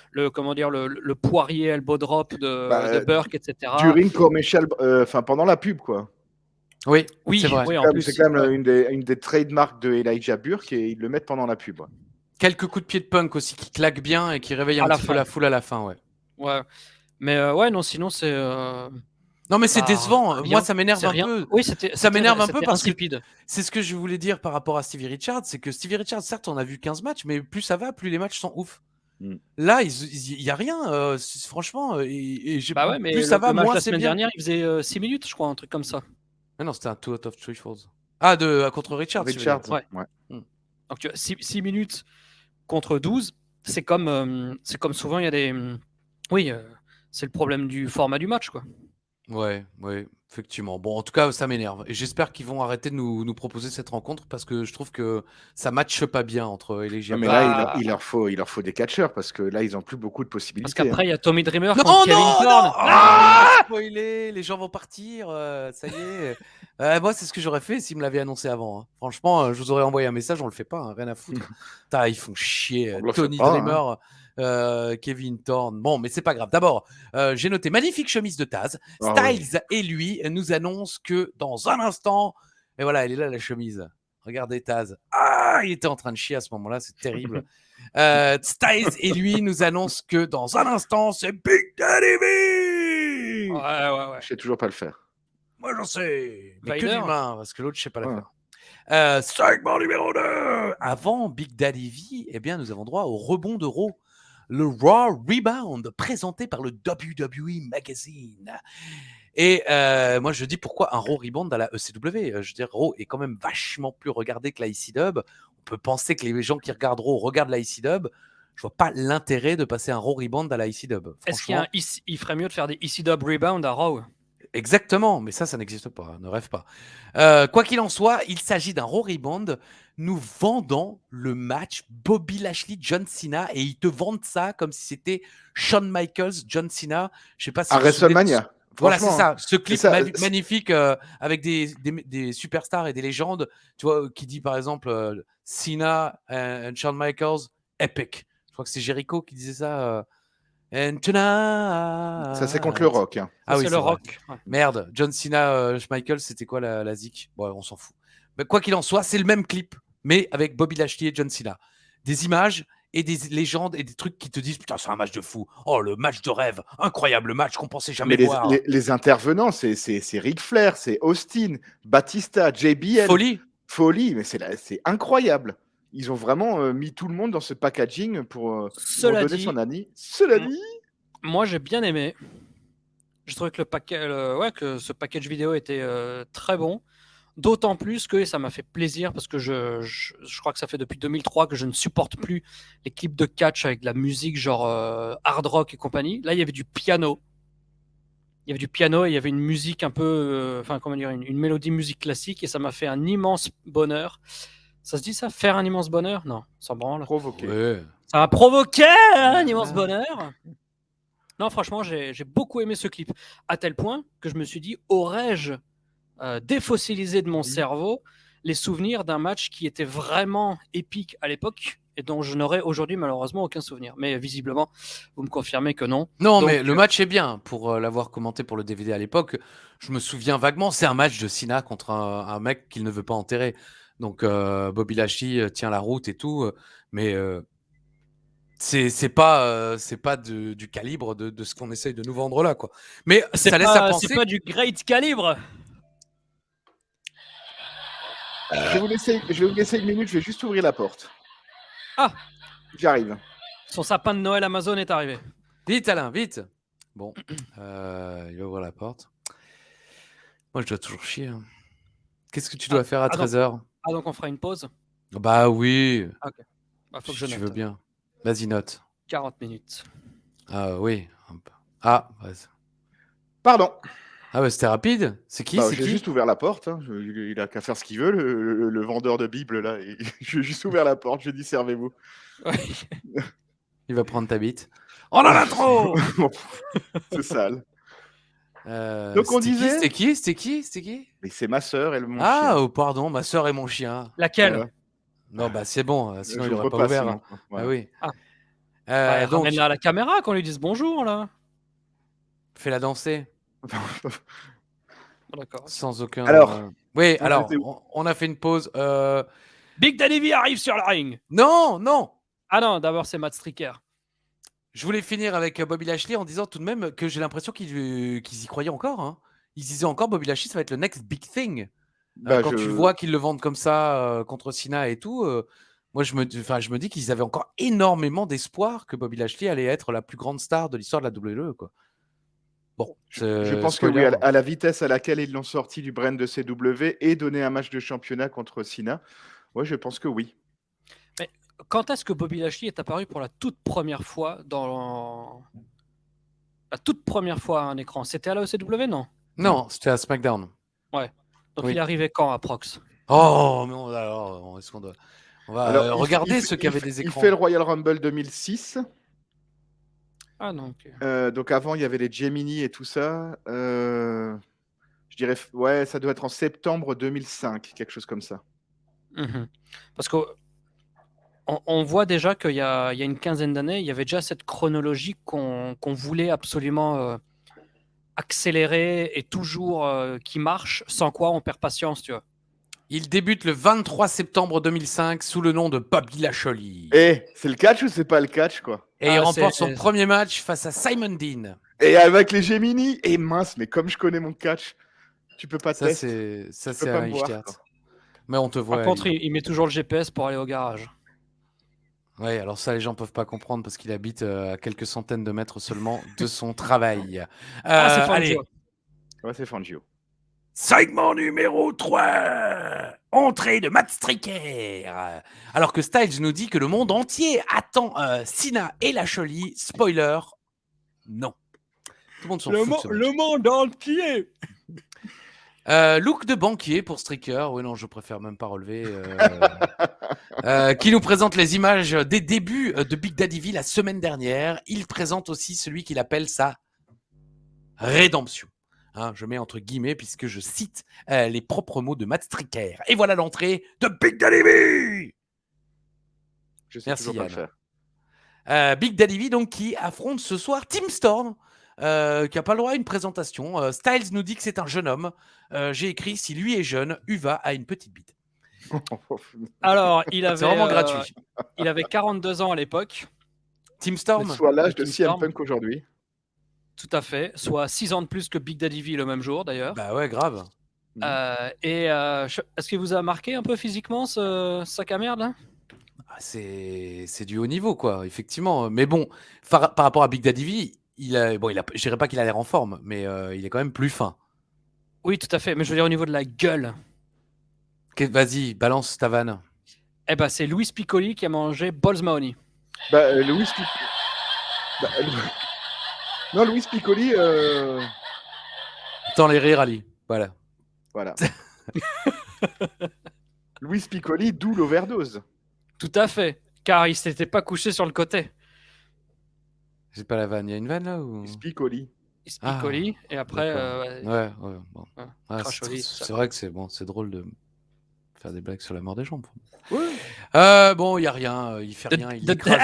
le poirier elbow drop de Burke, etc. Du ring commercial, pendant la pub, quoi. Oui, Oui, c'est vrai. oui, en plus. C'est quand même Ouais. une des trademarks de Elijah Burke et ils le mettent pendant la pub. Ouais. Quelques coups de pied de punk aussi qui claquent bien et qui réveillent À un la petit peu fin. la foule à la fin, ouais. Ouais. Mais ouais, non, sinon c'est. Non, mais c'est Bah, décevant. rien. Moi, ça m'énerve C'est un rien. peu. Oui, Ça m'énerve un peu c'était parce que insipide. c'est ce que je voulais dire par rapport à Stevie Richards, c'est que Stevie Richards, certes, on a vu 15 matchs, mais plus ça va, plus les matchs sont ouf. Mm. Là, il y a rien, franchement, et Bah ouais, mais plus ça va, le match de moins la c'est semaine bien. dernière, il faisait 6 minutes, je crois, un truc comme ça. Ah non, c'était un 2 out of 3 falls. Ah, contre Richards, tu veux dire. Richards, Ouais. ouais. Donc tu vois, 6 minutes contre 12, c'est comme souvent, il y a des. Oui, c'est le problème du format du match, quoi. Ouais, effectivement. Bon, en tout cas, ça m'énerve. Et j'espère qu'ils vont arrêter de nous proposer cette rencontre parce que je trouve que ça matche pas bien entre Elijah Non, mais Burke. là, Bah, il leur faut des catcheurs parce que là, ils n'ont plus beaucoup de parce possibilités. qu'après, il y a Tommy Dreamer Non, contre Kevin Thorne. spoiler, les gens vont partir, ça y est. Moi, c'est ce que j'aurais fait s'ils me l'avaient annoncé avant. Hein. Franchement, je vous aurais envoyé un message, on le fait pas, hein, rien à foutre. Putain, ils font chier. On le fait Tony pas, Dreamer, Kevin Thorne. Bon, mais c'est pas grave. D'abord, j'ai noté magnifique chemise de Taz. Ah Styles et lui nous annoncent que dans un instant, et voilà, elle est là la chemise. Regardez Taz. Ah, il était en train de chier à ce moment-là, c'est terrible. Styles et lui nous annoncent que dans un instant, c'est Big Daddy V. Ouais. Je sais toujours pas le faire. Moi, j'en sais. Mais que Vader. d'une main, parce que l'autre, je sais pas la Ouais. faire. Segment numéro 2. Avant Big Daddy V, eh bien, nous avons droit au rebond de Raw. Le Raw Rebound, présenté par le WWE Magazine. Et moi, je dis pourquoi un Raw Rebound à la ECW. Je veux dire, Raw est quand même vachement plus regardé que la ECW. On peut penser que les gens qui regardent Raw regardent la ECW. Je vois pas l'intérêt de passer un Raw Rebound à la ECW. Est-ce qu'il y a Franchement, il ferait mieux de faire des ECW Rebound à Raw? exactement, mais ça n'existe pas, ne rêve pas. Quoi qu'il en soit, il s'agit d'un Raw Rebound nous vendant le match Bobby Lashley-John Cena et ils te vendent ça comme si c'était Shawn Michaels, John Cena. Je sais pas si À vous vous souvenez de WrestleMania. voilà, c'est Franchement, ça, ce clip ça, magnifique avec des superstars et des légendes, tu vois, qui dit par exemple Cena and Shawn Michaels, epic. Je crois que c'est Jericho qui disait ça. And ça c'est contre le tonight. rock. Hein. Ah oui, c'est c'est le vrai. Rock. Ouais. Merde, John Cena, Michaels, c'était quoi la zik? Bon, on s'en fout. Mais quoi qu'il en soit, c'est le même clip, mais avec Bobby Lashley et John Cena. Des images et des légendes et des trucs qui te disent putain, c'est un match de fou. Oh, le match de rêve, incroyable match qu'on pensait jamais Mais voir. les intervenants, c'est Ric Flair, c'est Austin, Batista, JBL. Folie, mais c'est incroyable. Ils ont vraiment mis tout le monde dans ce packaging pour donner son avis. Cela dit, moi j'ai bien aimé. Je trouvais que que ce package vidéo était très bon. D'autant plus que ça m'a fait plaisir parce que je crois que ça fait depuis 2003 que je ne supporte plus les clips de catch avec de la musique genre hard rock et compagnie. Là, il y avait du piano. Il y avait du piano et il y avait une musique un peu, comment dire, une mélodie musique classique et ça m'a fait un immense bonheur. Ça se dit ça, faire un immense bonheur? Non, sans branle. provoqué. Ouais. Ça m'a provoqué un immense bonheur. Non, franchement, j'ai beaucoup aimé ce clip. À tel point que je me suis dit, aurais-je défossilisé de mon cerveau les souvenirs d'un match qui était vraiment épique à l'époque et dont je n'aurais aujourd'hui malheureusement aucun souvenir. Mais visiblement, vous me confirmez que non. Non, Donc, mais le match est bien. Pour l'avoir commenté pour le DVD à l'époque, je me souviens vaguement, c'est un match de Cena contre un mec qu'il ne veut pas enterrer. Donc Bobby Lashley tient la route et tout, mais c'est pas du calibre de ce qu'on essaye de nous vendre là, quoi. Mais ça laisse à penser. C'est pas du great calibre. Je vais vous laisser une minute, je vais juste ouvrir la porte. Ah, j'arrive. Son sapin de Noël Amazon est arrivé. Vite, Alain, vite. Bon, il va ouvrir la porte. Moi, je dois toujours chier. Hein. Qu'est-ce que tu dois faire à 13h? Ah, donc on fera une pause? Bah oui. Ok. Bah, faut que Si je tu note. veux bien. Vas-y, note. 40 minutes. Ah oui. Ah, vas-y. Pardon. Ah ouais, c'était rapide. C'est qui? C'est J'ai qui? juste ouvert la porte. Hein. Il a qu'à faire ce qu'il veut, le vendeur de Bible là. J'ai juste ouvert la porte. J'ai dit servez-vous. Il va prendre ta bite. On en a trop. C'est sale. Donc on disait. C'était qui? Mais c'est ma sœur et mon chien. Ah, oh, pardon, ma sœur et mon chien. Laquelle? Voilà. Non, bah c'est bon. Sinon, il Je n'aurait pas ouvert. sinon, voilà. Ah oui. Donc... donc, Ramène-la à la caméra, qu'on lui dise bonjour là. fais-la danser. D'accord. Sans aucun. Alors, oui, on alors, était où on a fait une pause. Big Daddy V arrive sur le ring. Non, non. Ah non, d'abord c'est Matt Striker. Je voulais finir avec Bobby Lashley en disant tout de même que j'ai l'impression qu'ils y croyaient encore. Hein. Ils disaient encore Bobby Lashley, ça va être le next big thing. bah, Quand tu le vois qu'ils le vendent comme ça contre Cena et tout, moi je me dis qu'ils avaient encore énormément d'espoir que Bobby Lashley allait être la plus grande star de l'histoire de la WWE. Quoi. Bon, je pense que oui, à la vitesse à laquelle ils l'ont sorti du brand de CW et donné un match de championnat contre Cena, ouais, je pense que oui. Quand est-ce que Bobby Lashley est apparu pour la toute première fois la toute première fois à un écran? C'était à la ECW, non? Non, c'était à SmackDown. Ouais. Donc Oui. il est arrivé quand à Prox? Oh, mais alors, est-ce qu'on doit... On va Alors, regarder ceux qui avaient des Il écrans. fait le Royal Rumble 2006. Ah non, ok. Donc avant, il y avait les Gemini et tout ça. Je dirais, ouais, ça doit être en septembre 2005, quelque chose comme ça. Mhm. Parce qu'on on voit déjà qu'il y a une quinzaine d'années, il y avait déjà cette chronologie qu'on voulait absolument accélérer et toujours qui marche, sans quoi on perd patience, tu vois. Il débute le 23 septembre 2005 sous le nom de Bobby Lashley. Et c'est le catch ou c'est pas le catch, quoi? Et il Ah, remporte c'est- son premier match face à Simon Dean. Et avec les Gemini, et mince, mais comme je connais mon catch, tu peux pas Ça, tester. c'est peux pas Alain me voir, Ichtert. quoi. Mais on te voit. Par contre, il met toujours le GPS pour aller au garage. Ouais, alors ça, les gens peuvent pas comprendre parce qu'il habite à quelques centaines de mètres seulement de son travail. Ah, c'est allez, Fangio. Ouais, c'est Fangio. Segment numéro 3. Entrée de Matt Striker. alors que Styles nous dit que le monde entier attend Cena et Lashley. Spoiler, non. Tout le monde s'en fout de ce match. monde entier. Look de banquier pour Striker. Oui, non, je préfère même pas relever. Qui nous présente les images des débuts de Big Daddy V la semaine dernière. Il présente aussi celui qu'il appelle sa rédemption. Hein, je mets entre guillemets puisque je cite les propres mots de Matt Striker. Et voilà l'entrée de Big Daddy V. Je sais Merci, toujours pas le Yann. faire. Big Daddy V donc qui affronte ce soir Tim Storm. Qui n'a pas le droit à une présentation. Styles nous dit que c'est un jeune homme. J'ai écrit si lui est jeune, Uva a une petite bite. Alors, il avait, C'est vraiment gratuit. il avait 42 ans à l'époque, Tim Storm. Soit l'âge de Tim CM Storm. Punk aujourd'hui. tout à fait, soit 6 ans de plus que Big Daddy V le même jour d'ailleurs. Bah ouais, grave. Est-ce qu'il vous a marqué un peu physiquement ce sac à merde là? Ah, c'est du haut niveau, quoi, effectivement. Mais bon, par rapport à Big Daddy V, je dirais pas qu'il a l'air en forme, mais il est quand même plus fin. Oui, tout à fait, mais je veux dire au niveau de la gueule. Vas-y, balance ta vanne. Eh ben, c'est Louis Piccoli qui a mangé Balls Mahoney. Bah, Louis Piccoli. Non, Louis Piccoli. Tant les rires, Ali. Voilà. Voilà. Louis Piccoli, d'où l'overdose. Tout à fait, car il s'était pas couché sur le côté. J'ai pas la vanne. Il y a une vanne là ou... Louis Piccoli. Piccoli, et après, Ouais, bon. Ouais, Ah, crash au lit, tout ça. c'est vrai que c'est drôle de faire des blagues sur la mort des gens. Ouais. Bon, il y a rien. Il fait rien. Il the l'écrase.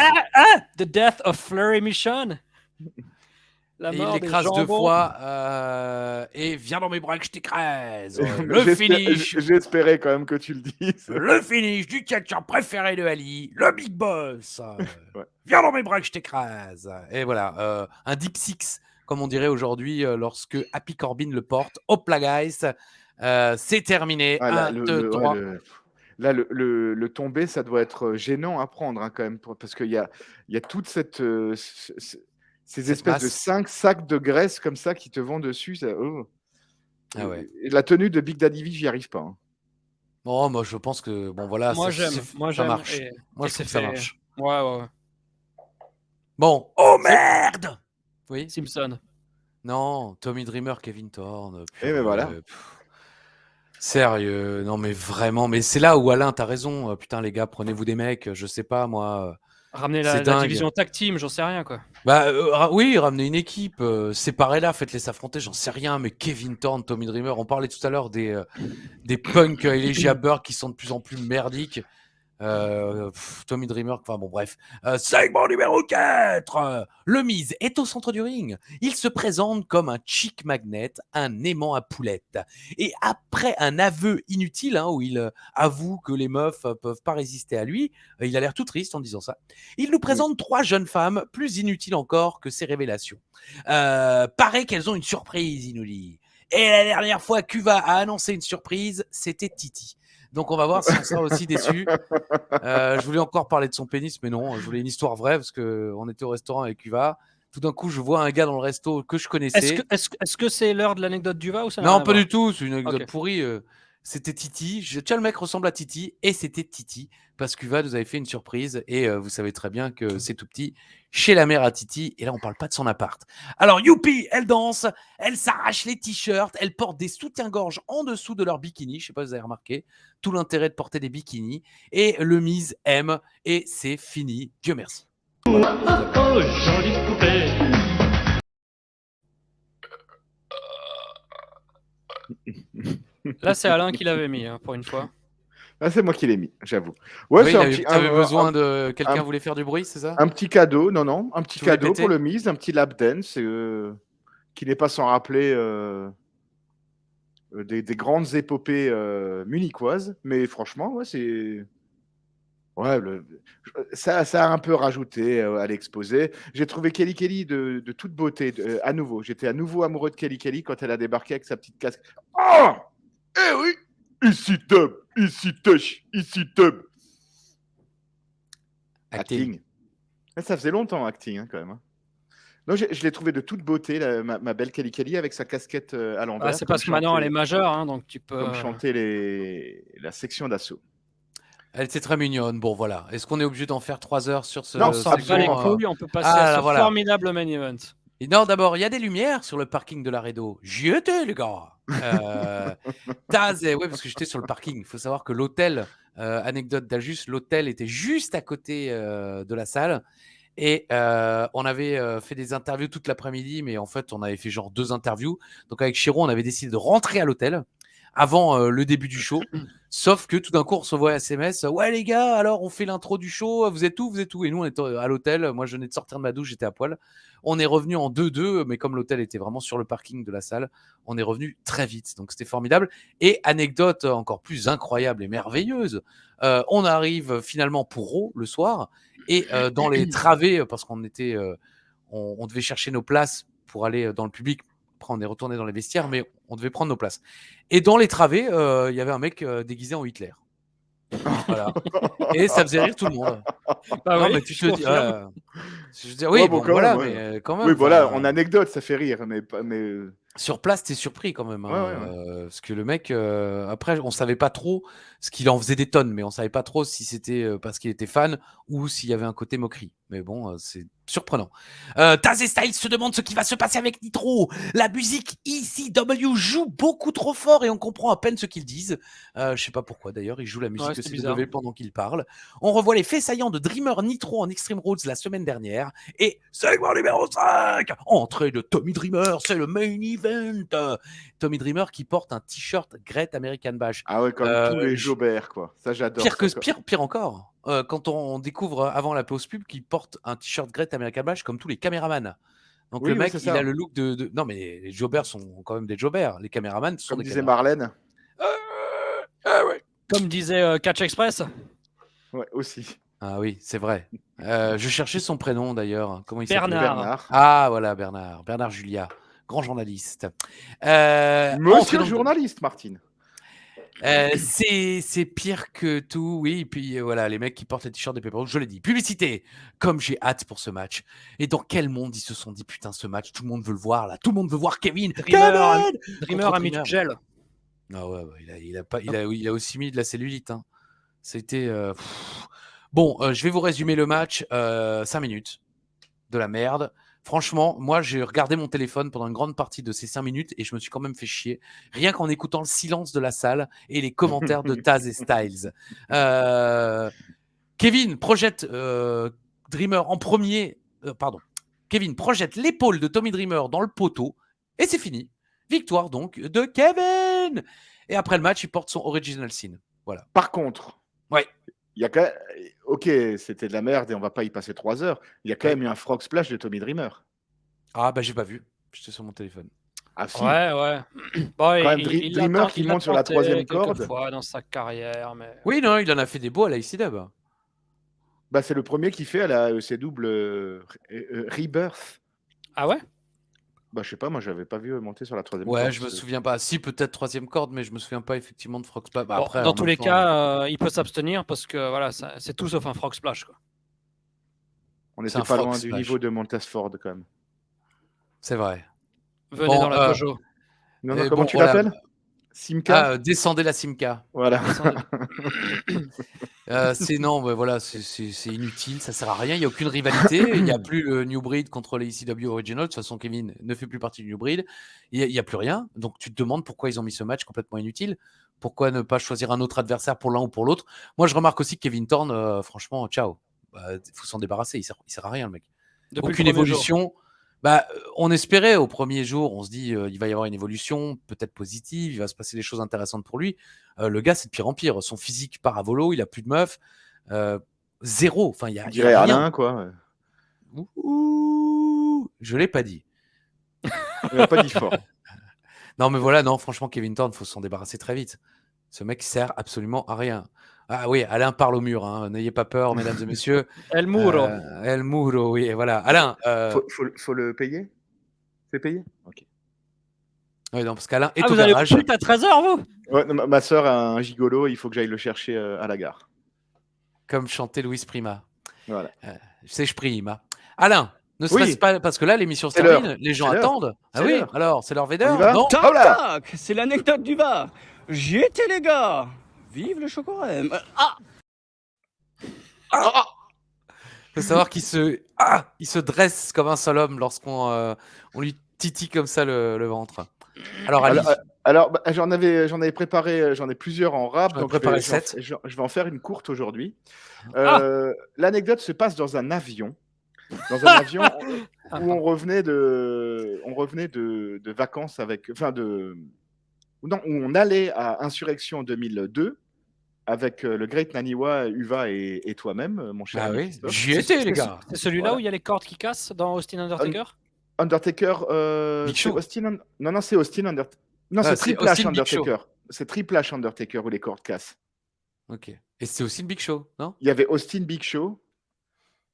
death of Fleury Michon. La Et mort il des l'écrase deux jambons. fois. Et viens dans mes bras que je t'écrase. Le finish. J'espérais quand même que tu le dises. Le finish du catcheur préféré de Ali, le Big Boss. Ouais. Viens dans mes bras que je t'écrase. Et voilà, un deep six, comme on dirait aujourd'hui, lorsque Happy Corbin le porte. Hop là, guys. C'est terminé. Ah, là, 1, 2, 3. Là, le tombé, ça doit être gênant à prendre hein, quand même, parce qu'il y a toute cette, ces Cette espèces de masse. 5 sacs de graisse comme ça qui te vont dessus. Ça, oh. Ah ouais. Et la tenue de Big Daddy V, j'y arrive pas. Hein. Bon, moi, je pense que, bon, voilà, Moi, ça, j'aime. Moi, ça j'aime. marche. Et Moi, je c'est trouve que ça fait. marche. Ouais. Bon, Oh merde! oui. Simpson. Non, Tommy Dreamer, Kevin Thorne. Eh ben voilà. Sérieux, non mais vraiment, mais c'est là où Alain, t'as raison. Putain les gars, prenez-vous des mecs, je sais pas moi. Ramener C'est la dingue. division tag team, j'en sais rien quoi. Bah oui, ramenez une équipe, séparez-la, faites-les s'affronter, j'en sais rien. Mais Kevin Thorne, Tommy Dreamer, on parlait tout à l'heure des punks Elijah Burke qui sont de plus en plus merdiques. Tommy Dreamer, enfin bon, bref. Segment numéro 4. Le Miz est au centre du ring. Il se présente comme un chick magnet, un aimant à poulette. Et après un aveu inutile, où il avoue que les meufs peuvent pas résister à lui, il a l'air tout triste en disant ça. Il nous présente 3 jeunes femmes, plus inutiles encore que ses révélations. Paraît qu'elles ont une surprise, il nous dit. Et la dernière fois qu'Uva a annoncé une surprise, c'était Titi. Donc on va voir si on sera aussi déçu. Je voulais encore parler de son pénis, mais non, je voulais une histoire vraie parce qu'on était au restaurant avec Uva. Tout d'un coup, je vois un gars dans le resto que je connaissais. Est-ce que c'est l'heure de l'anecdote d'Uva ou ça n'a Non, rien à pas voir du tout, c'est une anecdote Ok. pourrie. C'était Titi. Tiens, le mec ressemble à Titi et c'était Titi parce qu'Uva nous avait fait une surprise et vous savez très bien que c'est tout petit chez la mère à Titi et là on parle pas de son appart. Alors Youpi, elle danse, elle s'arrache les t-shirts, elle porte des soutiens-gorge en dessous de leur bikini, je sais pas si vous avez remarqué, tout l'intérêt de porter des bikinis et le Miz aime et c'est fini, Dieu merci. Voilà. Oh, jolie poupée. Là, c'est Alain qui l'avait mis, pour une fois. Ah, c'est moi qui l'ai mis, j'avoue. Ouais, Oui, c'est un petit, t'avais besoin de un- quelqu'un voulait faire du bruit, c'est ça? un petit cadeau, non, un petit Tu voulais cadeau péter pour le Miz, un petit lap dance, qui n'est pas sans rappeler des grandes épopées munichoises, mais franchement, ouais, c'est. Ouais, ça a un peu rajouté à l'exposé. J'ai trouvé Kelly Kelly de toute beauté, à nouveau. J'étais à nouveau amoureux de Kelly Kelly quand elle a débarqué avec sa petite casque. Oh! Eh oui! Ici Tub, ici Tush, ici Tub. Acting. Ça faisait longtemps, acting, quand même. Non, je l'ai trouvé de toute beauté, ma belle Kelly Kelly, avec sa casquette à l'envers. C'est parce que maintenant elle est majeure, donc tu peux. Comme chanter la section d'assaut. Elle était très mignonne. Bon, voilà. Est-ce qu'on est obligé d'en faire 3 heures sur ce Non, On s'en bat les couilles, on peut passer à ce formidable main event. Et non, d'abord, il y a des lumières sur le parking de Laredo. J'y étais, les gars. Taz, oui, parce que j'étais sur le parking. Il faut savoir que l'hôtel, anecdote d'Ajus, l'hôtel était juste à côté de la salle. Et on avait fait des interviews toute l'après-midi, mais en fait, on avait fait genre 2 interviews. Donc, avec Chiro, on avait décidé de rentrer à l'hôtel avant le début du show. Sauf que tout d'un coup, on se voit SMS. Ouais, les gars, alors on fait l'intro du show. Vous êtes où? Vous êtes où? Et nous, on était à l'hôtel. Moi, je venais de sortir de ma douche, j'étais à poil. On est revenu en 2-2, mais comme l'hôtel était vraiment sur le parking de la salle, on est revenu très vite. Donc, c'était formidable. Et anecdote encore plus incroyable et merveilleuse, on arrive finalement pour Raw le soir. Et dans les travées, parce qu'on était, on devait chercher nos places pour aller dans le public. Après, on est retourné dans les vestiaires, mais on devait prendre nos places. Et dans les travées, il y avait un mec déguisé en Hitler. Voilà. Et ça faisait rire tout le monde. Non, mais tu te dis, je veux dire, oui, bon, voilà, mais quand même. Oui, voilà, en anecdote, ça fait rire, mais sur place, t'es surpris quand même. Parce que le mec, après, on savait pas trop ce qu'il en faisait des tonnes, mais on savait pas trop si c'était parce qu'il était fan ou s'il y avait un côté moquerie. Mais bon, c'est surprenant. Taz et Styles se demandent ce qui va se passer avec Nitro. La musique ECW joue beaucoup trop fort et on comprend à peine ce qu'ils disent. Je sais pas pourquoi d'ailleurs, ils jouent la musique de CW pendant qu'ils parlent. On revoit les faits saillants de Dreamer Nitro en Extreme Rules la semaine dernière. Et segment numéro 5, entrée de Tommy Dreamer, c'est le main event. Tommy Dreamer qui porte un t-shirt Great American Bash. Ah ouais, comme tous les Jobert, quoi. Ça, j'adore. Pire encore. Quand on découvre avant la pause pub qu'il porte un t-shirt Great American Bash comme tous les caméramans. Donc le mec, il a le look de... Non, mais les Jobbers sont quand même des Jobbers. Les caméramans sont comme des disait Marlène. Ouais. Comme disait Catch Express. Ouais, aussi. Ah oui, c'est vrai. Je cherchais son prénom d'ailleurs. Comment il s'appelle? Bernard. Ah voilà, Bernard. Bernard Julia, grand journaliste. Monsieur journaliste, Martine. C'est pire que tout, oui. Et puis voilà, les mecs qui portent les t-shirts des Pepperoni, je l'ai dit. Publicité. Comme j'ai hâte pour ce match. Et dans quel monde ils se sont dit putain ce match, tout le monde veut le voir là, tout le monde veut voir Kevin. Dreamer a mis du gel. Ah ouais, il a aussi mis de la cellulite. Hein. C'était bon. Je vais vous résumer le match. 5 minutes de la merde. Franchement, moi, j'ai regardé mon téléphone pendant une grande partie de ces 5 minutes et je me suis quand même fait chier, rien qu'en écoutant le silence de la salle et les commentaires de Taz et Styles. Kevin projette Dreamer en premier. Kevin projette l'épaule de Tommy Dreamer dans le poteau et c'est fini. Victoire donc de Kevin. Et après le match, il porte son original sin. Voilà. Par contre, ouais. Il y a quand même... Ok, c'était de la merde et on va pas y passer 3 heures. Il y a quand Ouais. même eu un frog splash de Tommy Dreamer. Ah bah j'ai pas vu. J'étais sur mon téléphone. Ah si, Ouais, ouais. Bon, quand même il l'a Dreamer tenté- qui il l'a monte sur la tenté 3e quelques corde. fois dans sa carrière, mais Oui, non, il en a fait des beaux à la ICW. Bah, c'est le premier qui fait à la ECW Rebirth. ah ouais. Bah, je sais pas, moi j'avais pas vu monter sur la 3e Ouais, corde. je me souviens pas. Si, peut-être 3e corde, mais je me souviens pas effectivement de Frog Splash. Bah, Bon, après, dans en tous même les temps, cas, il peut s'abstenir parce que voilà, c'est tout sauf un frog splash, quoi. On c'est n'était un pas frog loin du splash. niveau de Montesford quand même. C'est vrai. Venez Bon, dans la dojo. Non, non, Et comment bon, tu voilà. l'appelles? Simca? Descendez la Simca. Voilà. Descendez. C'est non, bah, voilà, c'est inutile, ça sert à rien. Il y a aucune rivalité. Il y a plus le New Breed contre les ECW Original. De toute façon, Kevin ne fait plus partie du New Breed. Il y a plus rien. Donc tu te demandes pourquoi ils ont mis ce match complètement inutile. Pourquoi ne pas choisir un autre adversaire pour l'un ou pour l'autre? Moi, je remarque aussi que Kevin Thorne, franchement, ciao. Faut s'en débarrasser. Il sert à rien, le mec. Depuis Aucune le premier jour. évolution. Bah, on espérait au premier jour, on se dit il va y avoir une évolution, peut-être positive, il va se passer des choses intéressantes pour lui. Le gars, c'est de pire en pire. Son physique part à volo, il a plus de meufs. Zéro. Enfin, il y On a dirait rien. Alain, quoi. Ouh, je l'ai pas dit. Il a pas dit fort. Non, mais voilà, non, franchement, Kevin Thorne, faut s'en débarrasser très vite. Ce mec sert absolument à rien. Ah oui, Alain parle au mur. Hein. N'ayez pas peur, mesdames et messieurs. El Muro. El Muro, oui, voilà. Alain. Faut le payer? C'est payé? Ok. Oui, non, parce qu'Alain est Ah, au vous allez garage. pute à 13h, vous? Ouais, non, ma soeur a un gigolo, il faut que j'aille le chercher à la gare. Comme chantait Louis Prima. Voilà. C'est je prima. Alain, ne Oui. serait-ce pas parce que là l'émission se C'est termine, l'heure. les gens C'est l'heure. attendent. Ah C'est oui, l'heure. alors c'est leur On Vader, y va? non? Tac, Hop là! tac, c'est l'anecdote du VAR. J'y étais, les gars. Vive le chocorème. Faut savoir qu'il il se dresse comme un seul homme lorsqu'on on lui titille comme ça le ventre. Alors Ali, Alors, bah, j'en avais préparé, j'en ai plusieurs en rap, J'en ai donc préparé je vais 7. je vais en faire une courte aujourd'hui. Ah! L'anecdote se passe dans un avion. Dans un avion où on revenait de vacances avec, où on allait à Insurrection 2002 avec le Great Naniwa, Uva et toi-même, mon cher ah ami oui, Christophe. j'y étais les gars. C'est celui-là Voilà. où il y a les cordes qui cassent dans Austin Undertaker? Undertaker, Big c'est Show. non, c'est Austin Undertaker. Non, c'est C'est Triple H Austin Big Show. Undertaker. C'est Triple H Undertaker où les cordes cassent. Ok. Et c'est aussi le Big Show, non? Il y avait Austin Big Show.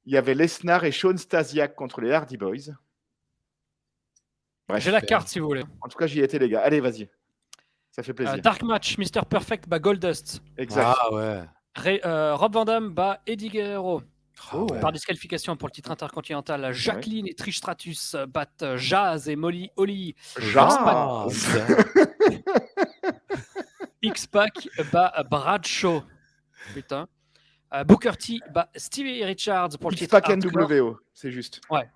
Il y avait Lesnar et Shawn Stasiak contre les Hardy Boys. Bref. J'ai la carte si vous voulez. En tout cas, j'y étais, les gars. Allez, vas-y. Ça fait plaisir. Dark Match, Mr. Perfect bat Goldust. Exact. Ah ouais. Rob Van Dam bat Eddie Guerrero. Ah ouais. Par disqualification pour le titre intercontinental. Jacqueline et Trish Stratus battent Jazz et Molly Holly. Ah, X-Pac bat Bradshaw. Putain. Booker T bat Stevie Richards pour le titre X-Pac hardcore. NWO, c'est juste. Ouais.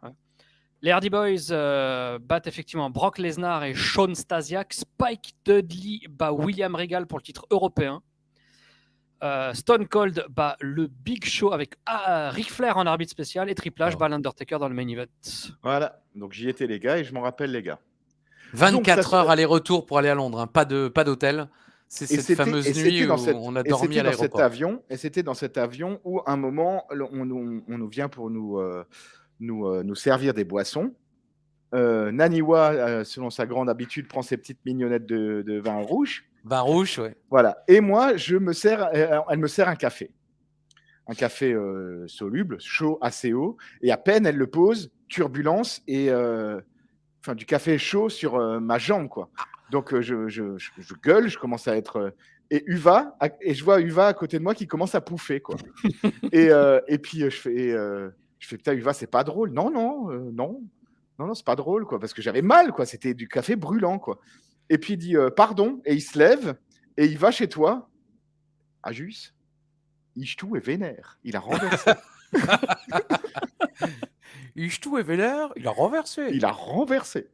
Les Hardy Boys battent effectivement Brock Lesnar et Shawn Stasiak. Spike Dudley bat William Regal pour le titre européen. Stone Cold bat le Big Show avec Ric Flair en arbitre spécial et Triple H bat l'Undertaker dans le main event. Voilà. Donc, j'y étais, les gars, et je m'en rappelle, les gars. 24 heures aller-retour pour aller à Londres, hein. Pas d'où C'est cette fameuse nuit où on a dormi à l'aéroport. Et c'était dans cet avion où, à un moment, on nous vient pour nous servir des boissons. Naniwa, selon sa grande habitude, prend ses petites mignonnettes de vin rouge. Vin rouge, ouais. Voilà. Et moi, elle me sert un café. Un café soluble, chaud, assez haut. Et à peine elle le pose, turbulence et du café chaud sur ma jambe, quoi. Donc je gueule, je commence à être et je vois Uva à côté de moi qui commence à pouffer, quoi. et puis je fais putain, Uva, c'est pas drôle. Non, c'est pas drôle, quoi, parce que j'avais mal, quoi. C'était du café brûlant, quoi. Et puis il dit pardon, et il se lève et il va chez toi. Ajus, Ishtou est vénère. Il a renversé. Ishtou et Vénère, il a renversé. Il a renversé.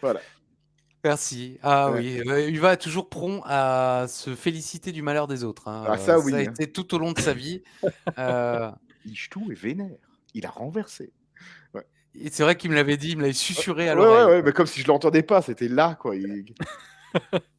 Voilà. Merci. Ah Ouais. oui, Uva est toujours prompt à se féliciter du malheur des autres. Hein. Ah, ça, oui, Ça a hein. été tout au long de sa vie. Ishtou est vénère. Il a renversé. Et c'est vrai qu'il me l'avait dit, il me l'avait susurré à Ouais, l'oreille. ouais, mais comme si je l'entendais pas, c'était là, quoi. Il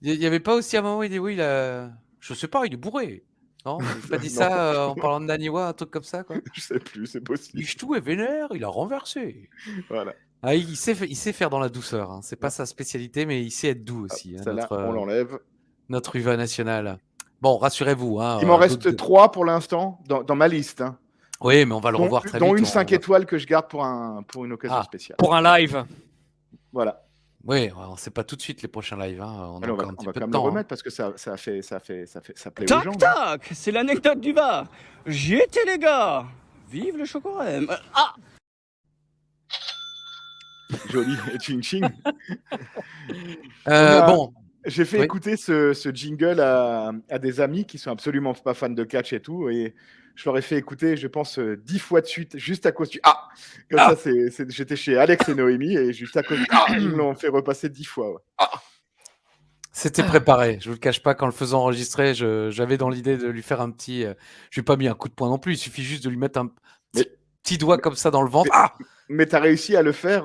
y avait pas aussi un moment où il dit oui, je sais pas, il est bourré. Non, il pas dit Non, ça en parlant de Naniwa, un truc comme ça, quoi. je sais plus, c'est possible. Ishtou est vénère, il a renversé. Voilà. Ah, il sait faire dans la douceur. Hein. C'est pas Ouais. sa spécialité, mais il sait être doux Hop, aussi. Hein, celle-là, on l'enlève. notre UVA national. Bon, rassurez-vous. Hein, Il m'en d'autres- reste 3 pour l'instant dans ma liste, hein, Oui, mais on va le dont, revoir très dont vite. une on 5 va- étoiles que je garde pour une occasion Ah. spéciale. Pour un live. Voilà. Oui, on sait pas tout de suite les prochains lives. Hein. On a Allez, on encore va, un on petit va peu quand de même le temps. Hein. remettre parce que ça plaît aux Tac gens. hein. tac, c'est l'anecdote du bar. J'y étais les gars. Vive le chocolat. Ah, Joli, ching ching. a- Bon, J'ai fait Oui. écouter ce jingle à des amis qui sont absolument pas fans de catch et tout, et je leur ai fait écouter, je pense, 10 fois de suite, juste à cause du ah. Comme Ah. ça, j'étais chez Alex et Noémie, et juste à cause du ah, ils me l'ont fait repasser 10 fois. Ouais. c'était préparé. Je vous le cache pas, qu'en le faisant enregistrer, j'avais dans l'idée de lui faire un petit. Je lui ai pas mis un coup de poing non plus. Il suffit juste de lui mettre un Mais- petit doigt comme ça dans le ventre. mais- Ah, Mais tu as réussi à le faire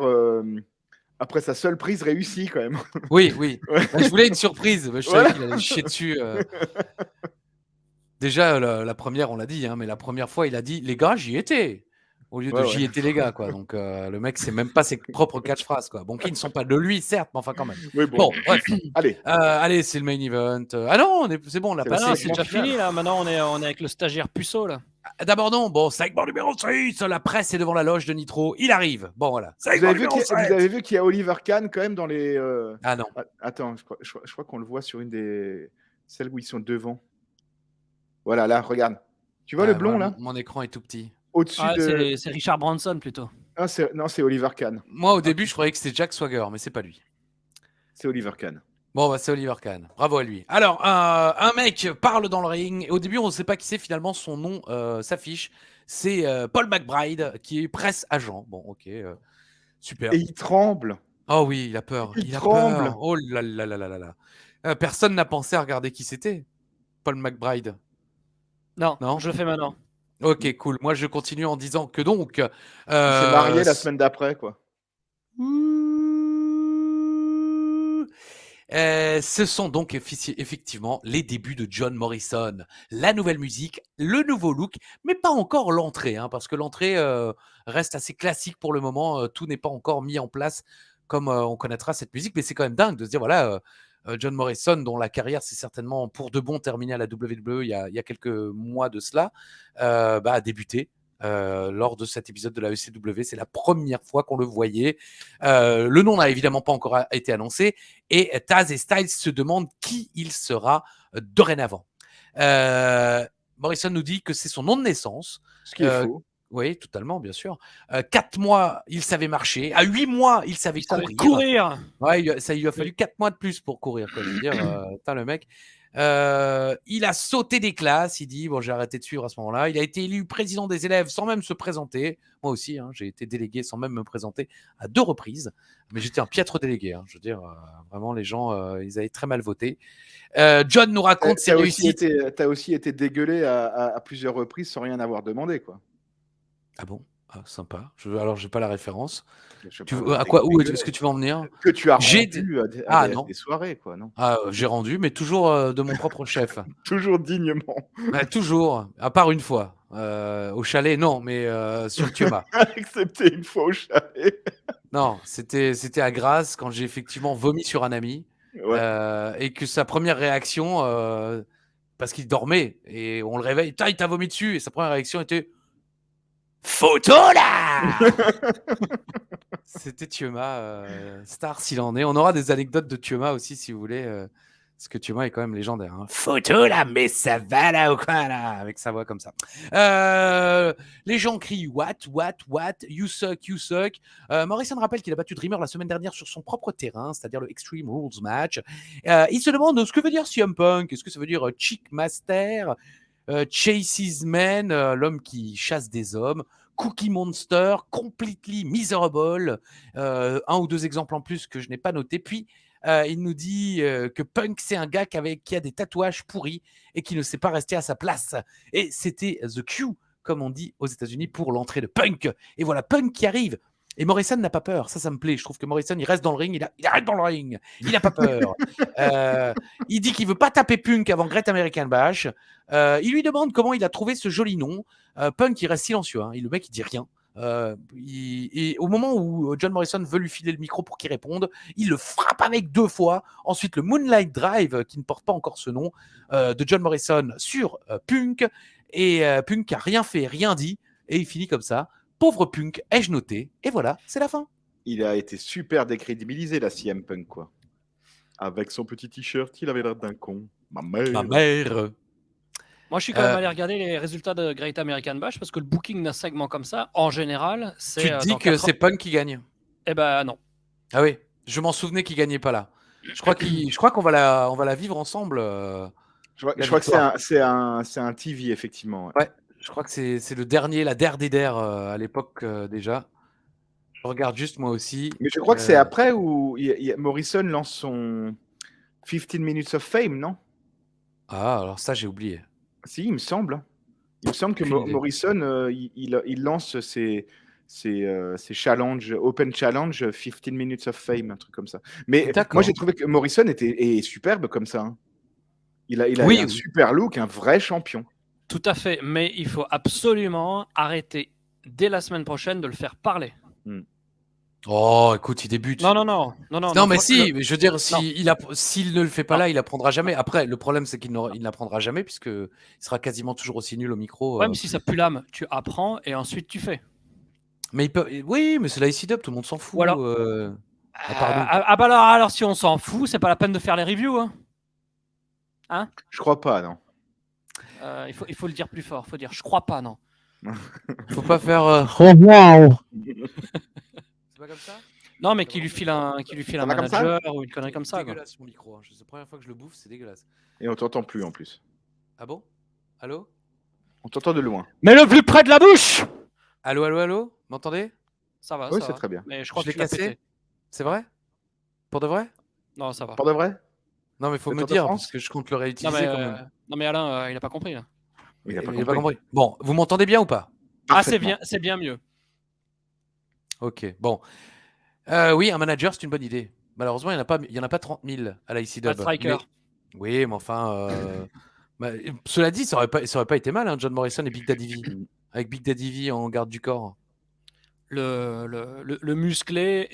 après sa seule prise réussie quand même. oui, oui. Ouais. Bah, je voulais une surprise. Je savais Voilà. qu'il allait chier dessus. Déjà, la première, on l'a dit, hein, mais la première fois, il a dit les gars, j'y étais. Au lieu de Ouais, j'y ouais. étais les gars, quoi. Donc, le mec, c'est même pas ses propres catchphrases, quoi. Bon, qui ne sont pas de lui, certes, mais enfin, quand même. Oui, Bon, bref. Allez, Allez, c'est le main event. Ah non, c'est bon, on l'a C'est Ah la non, passé. c'est déjà finale. fini là. Maintenant, on est avec le stagiaire puceau là. D'abord, non. Bon, segment numéro 6. La presse est devant la loge de Nitro. Il arrive. Bon, voilà. vous Segment avez, vu numéro qu'il y a, 7. vous avez vu qu'il y a Oliver Kahn quand même dans les. Ah non. Attends, je crois qu'on le voit sur une des. Celles où ils sont devant. Voilà, là, regarde. Tu vois le blond voilà, là mon écran est tout petit. Au-dessus Ah, de. c'est Richard Branson plutôt. Ah, non, c'est Oliver Kahn. Moi, au début, je croyais que c'était Jack Swagger, mais c'est pas lui. C'est Oliver Kahn. Bon, bah, c'est Oliver Kahn. Bravo à lui. Alors, un mec parle dans le ring. Et au début, on ne sait pas qui c'est. Finalement, son nom s'affiche. C'est Paul McBride, qui est presse agent. Bon, ok. Super. Et il tremble. Oh oui, il a peur. Il Il a tremble. peur. Oh là là là là là là. Personne n'a pensé à regarder qui c'était. Paul McBride. Non, Non. je le fais maintenant. Ok, cool. Moi, je continue en disant que donc. Il s'est marié la semaine d'après, quoi. Ce sont donc effectivement les débuts de John Morrison. La nouvelle musique, le nouveau look, mais pas encore l'entrée, hein, parce que l'entrée reste assez classique pour le moment. Tout n'est pas encore mis en place comme on connaîtra cette musique, mais c'est quand même dingue de se dire, voilà, John Morrison, dont la carrière s'est certainement pour de bon terminée à la WWE il y a quelques mois de cela, a débuté. Lors de cet épisode de la ECW, c'est la première fois qu'on le voyait. Le nom n'a évidemment pas encore été annoncé et Taz et Styles se demandent qui il sera dorénavant. Morrison nous dit que c'est son nom de naissance. Ce qui est faux. Oui, totalement, bien sûr. 4 mois, il savait marcher. À 8 mois, il savait courir. Courir. Ouais, il lui a fallu 4 mois de plus pour courir. Quoi. Je veux dire, putain, le mec. Il a sauté des classes. Il dit bon, j'ai arrêté de suivre à ce moment-là. Il a été élu président des élèves sans même se présenter. Moi aussi, hein, j'ai été délégué sans même me présenter à 2 reprises. Mais j'étais un piètre délégué. Hein, je veux dire, vraiment, les gens, ils avaient très mal voté. John nous raconte ses réussites. T'as aussi été dégueulé à plusieurs reprises sans rien avoir demandé, quoi. Ah bon? Ah, sympa. Alors, j'ai pas la référence. Je sais Tu pas, veux, à quoi, où est-ce que tu veux en venir? Que tu as J'ai rendu Ah, à non. des soirées, quoi, non? Ah, j'ai rendu, mais toujours de mon propre chef. Toujours dignement. Toujours, à part une fois. Au chalet, non, mais sur Tioma. Excepté une fois au chalet. Non, c'était à Grasse quand j'ai effectivement vomi sur un ami. Ouais. Et que sa première réaction, parce qu'il dormait, et on le réveille, il t'a vomi dessus, et sa première réaction était photo là. C'était Tioma, star s'il en est. On aura des anecdotes de Tioma aussi si vous voulez, parce que Tioma est quand même légendaire. Hein. Photo là, mais ça va là ou quoi là, avec sa voix comme ça. Les gens crient what, you suck. Morrison rappelle qu'il a battu Dreamer la semaine dernière sur son propre terrain, c'est-à-dire le Extreme Rules match. Il se demande ce que veut dire CM Punk. Est-ce que ça veut dire Chick Master? Chases Men, l'homme qui chasse des hommes, Cookie Monster, Completely Miserable, 1 ou 2 exemples en plus que je n'ai pas noté. Puis il nous dit que Punk c'est un gars qui a des tatouages pourris et qui ne sait pas rester à sa place. Et c'était the cue, comme on dit aux États-Unis, pour l'entrée de Punk. Et voilà Punk qui arrive. Et Morrison n'a pas peur. Ça me plaît. Je trouve que Morrison, il reste dans le ring. Il reste dans le ring. Il n'a pas peur. Il dit qu'il veut pas taper Punk avant Great American Bash. Il lui demande comment il a trouvé ce joli nom. Punk, il reste silencieux. Hein. Le mec, il dit rien. Et au moment où John Morrison veut lui filer le micro pour qu'il réponde, il le frappe avec 2 fois. Ensuite, le Moonlight Drive, qui ne porte pas encore ce nom, de John Morrison sur Punk. Et Punk a rien fait, rien dit. Et il finit comme ça. Pauvre Punk, ai-je noté. Et voilà, c'est la fin. Il a été super décrédibilisé, la CM Punk, quoi. Avec son petit t-shirt, il avait l'air d'un con. Ma mère. Moi, je suis quand même allé regarder les résultats de Great American Bash parce que le booking d'un segment comme ça, en général, c'est. Tu te dis que c'est Punk qui gagne? Eh ben non. Ah oui, je m'en souvenais qu'il gagnait pas là. Je crois qu'on va la vivre ensemble. Je crois que c'est un TV, effectivement. Ouais, je crois que c'est le dernier, la der des der à l'époque déjà. Je regarde juste moi aussi. Mais je crois que c'est après où Morrison lance son 15 Minutes of Fame, non? Ah, alors ça, j'ai oublié. Si, il me semble. Il me semble que Morrison, il lance ses challenges, Open Challenge, 15 Minutes of Fame, un truc comme ça. Mais moi, j'ai trouvé que Morrison est superbe comme ça. Hein. Il a un super look, un vrai champion. Tout à fait, mais il faut absolument arrêter dès la semaine prochaine de le faire parler. Oh, écoute, il débute. Non, mais si, je veux dire, s'il ne le fait pas là, il apprendra jamais. Après, le problème, c'est qu'il n'apprendra jamais puisqu'il sera quasiment toujours aussi nul au micro. Ouais, mais si ça pue l'âme, tu apprends et ensuite tu fais. Mais oui, mais c'est la ICW, tout le monde s'en fout. Alors... alors, si on s'en fout, c'est pas la peine de faire les reviews. Hein, je crois pas, non. Il faut le dire plus fort. Il faut dire, je crois pas, non. Faut pas faire. C'est pas comme ça? Non, mais qui lui file un manager ou une connerie comme ça. C'est dégueulasse mon micro. Hein. C'est la première fois que je le bouffe, c'est dégueulasse. Et on t'entend plus en plus. Ah bon? Allô? On t'entend de loin. Mais le plus près de la bouche! Allô? M'entendez? Ça va. Oui, ça c'est va. très bien. Mais je crois que tu l'as pété. C'est vrai? Pour de vrai? Non, ça va. Pour de vrai? Non, mais il faut me dire parce que je compte le réutiliser quand même. Non, mais Alain, il a pas compris. Là. Il a pas compris. Bon, vous m'entendez bien ou pas? Ah, c'est bien mieux. Ok, bon. Oui, un manager, c'est une bonne idée. Malheureusement, il n'y en a pas 30 000 à la ICW. Pas de striker. Oui, mais enfin... cela dit, ça aurait pas été mal, hein, John Morrison et Big Daddy V. Avec Big Daddy V en garde du corps. Le musclé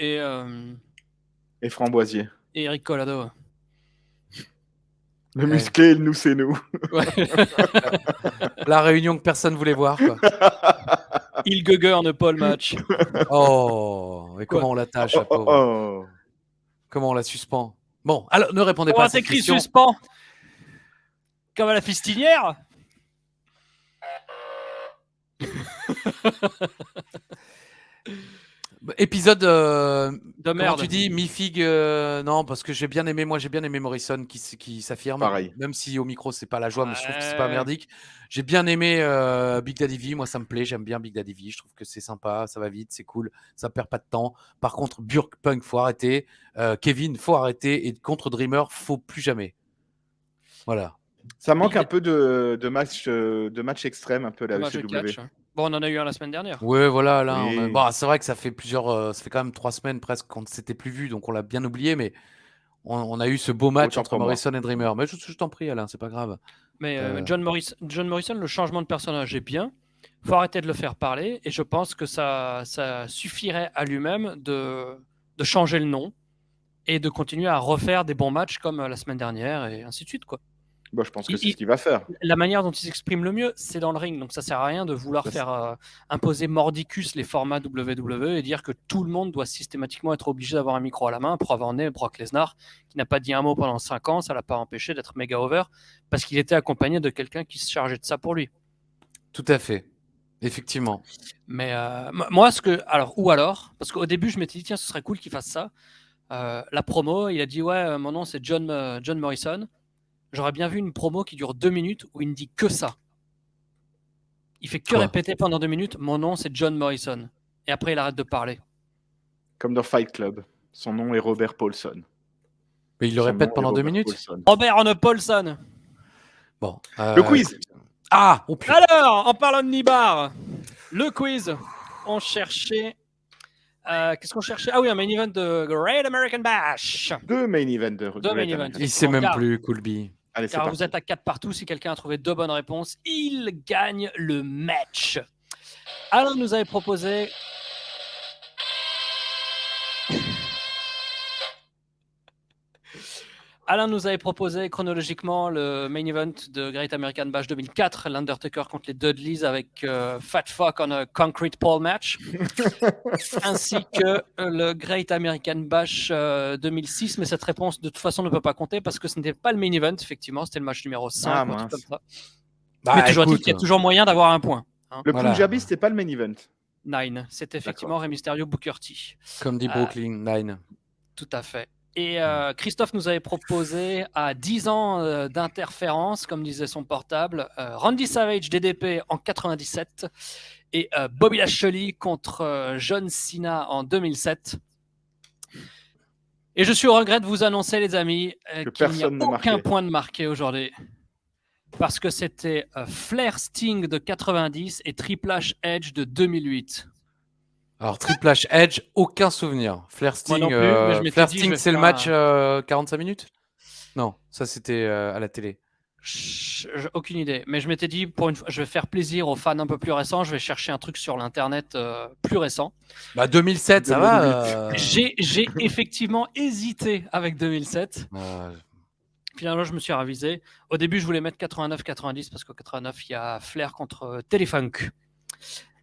et Framboisier. Et Eric Collado. Le musclé, nous, c'est nous. Ouais. La réunion que personne voulait voir, quoi. Il gueugerne Paul match. Oh, et comment on l'attache, la pauvre. Comment on la suspend. Bon, alors ne répondez pas à cette question. Suspend comme à la fistinière. Épisode de merde. Tu dis mi-figue non, parce que j'ai bien aimé Morrison qui s'affirme. Pareil. Même si au micro c'est pas la joie, mais je trouve que c'est pas merdique. J'ai bien aimé Big Daddy V, moi ça me plaît, j'aime bien Big Daddy V, je trouve que c'est sympa, ça va vite, c'est cool, ça perd pas de temps. Par contre, Burke Punk faut arrêter, Kevin faut arrêter, et contre Dreamer faut plus jamais. Voilà. Ça manque un peu de match extrême un peu la ECW. Bon, on en a eu un la semaine dernière. Ouais, voilà, là. Oui. Bon, c'est vrai que ça fait ça fait quand même 3 semaines presque qu'on ne s'était plus vu, donc on l'a bien oublié, mais on a eu ce beau match entre Morrison et Dreamer. Mais je t'en prie, Alain, c'est pas grave. Mais John Morrison, le changement de personnage est bien. Faut arrêter de le faire parler, et je pense que ça suffirait à lui-même de changer le nom et de continuer à refaire des bons matchs comme la semaine dernière et ainsi de suite, quoi. Bon, je pense que c'est ce qu'il va faire. La manière dont il s'exprime le mieux, c'est dans le ring. Donc ça sert à rien de vouloir faire imposer mordicus les formats WWE et dire que tout le monde doit systématiquement être obligé d'avoir un micro à la main. Preuve en est Brock Lesnar, qui n'a pas dit un mot pendant 5 ans, ça l'a pas empêché d'être méga over, parce qu'il était accompagné de quelqu'un qui se chargeait de ça pour lui. Tout à fait. Effectivement. Mais moi, alors, parce qu'au début, je m'étais dit, tiens, ce serait cool qu'il fasse ça. La promo, il a dit, ouais, mon nom c'est John Morrison. J'aurais bien vu une promo qui dure 2 minutes où il ne dit que ça. Il fait que répéter pendant 2 minutes, mon nom c'est John Morrison. Et après, il arrête de parler. Comme dans Fight Club. Son nom est Robert Paulson. Mais il le répète pendant 2 minutes. Robert Paulson. Bon. Le quiz. Ah, alors, en parlant de Nibar, le quiz. On cherchait Qu'est-ce qu'on cherchait? Ah oui, un main event de Great American Bash. 2 main events de Deux Great main American. events. Il sait même Car- plus, Coolby. Allez, c'est Car parti. vous êtes à 4 partout. Si quelqu'un a trouvé 2 bonnes réponses, il gagne le match. Alain nous avait proposé. Alain nous avait proposé chronologiquement le main event de Great American Bash 2004, l'Undertaker contre les Dudleys avec Fat Fuck on a Concrete Pole match, ainsi que le Great American Bash 2006, mais cette réponse de toute façon ne peut pas compter parce que ce n'était pas le main event, effectivement, c'était le match numéro 5, Ah, un truc mince. comme ça. Bah, Mais toujours écoute, il y a toujours moyen d'avoir un point. Le Voilà. Punjabi, c'était pas le main event. 9, c'était effectivement Rey Mysterio Booker T. comme dit Brooklyn Nine. Tout à fait. Et Christophe nous avait proposé à 10 ans d'interférence, comme disait son portable, Randy Savage DDP en 97 et Bobby Lashley contre John Cena en 2007. Et je suis au regret de vous annoncer, les amis, qu'il n'y a personne n'a aucun marqué. point de marqué aujourd'hui. Parce que c'était Flair Sting de 90 et Triple H Edge de 2008. Alors, Triple H Edge, aucun souvenir. Flair Moi non Sting, plus, mais je m'étais Flair dit, je Sting, vais c'est le faire match 45 minutes? Non, ça c'était à la télé. Aucune idée. Mais je m'étais dit, pour une fois, je vais faire plaisir aux fans un peu plus récents. Je vais chercher un truc sur l'internet plus récent. Bah 2007, ça va. J'ai effectivement hésité avec 2007. Finalement, je me suis ravisé. Au début, je voulais mettre 89-90 parce qu'au 89, il y a Flair contre Telefunk.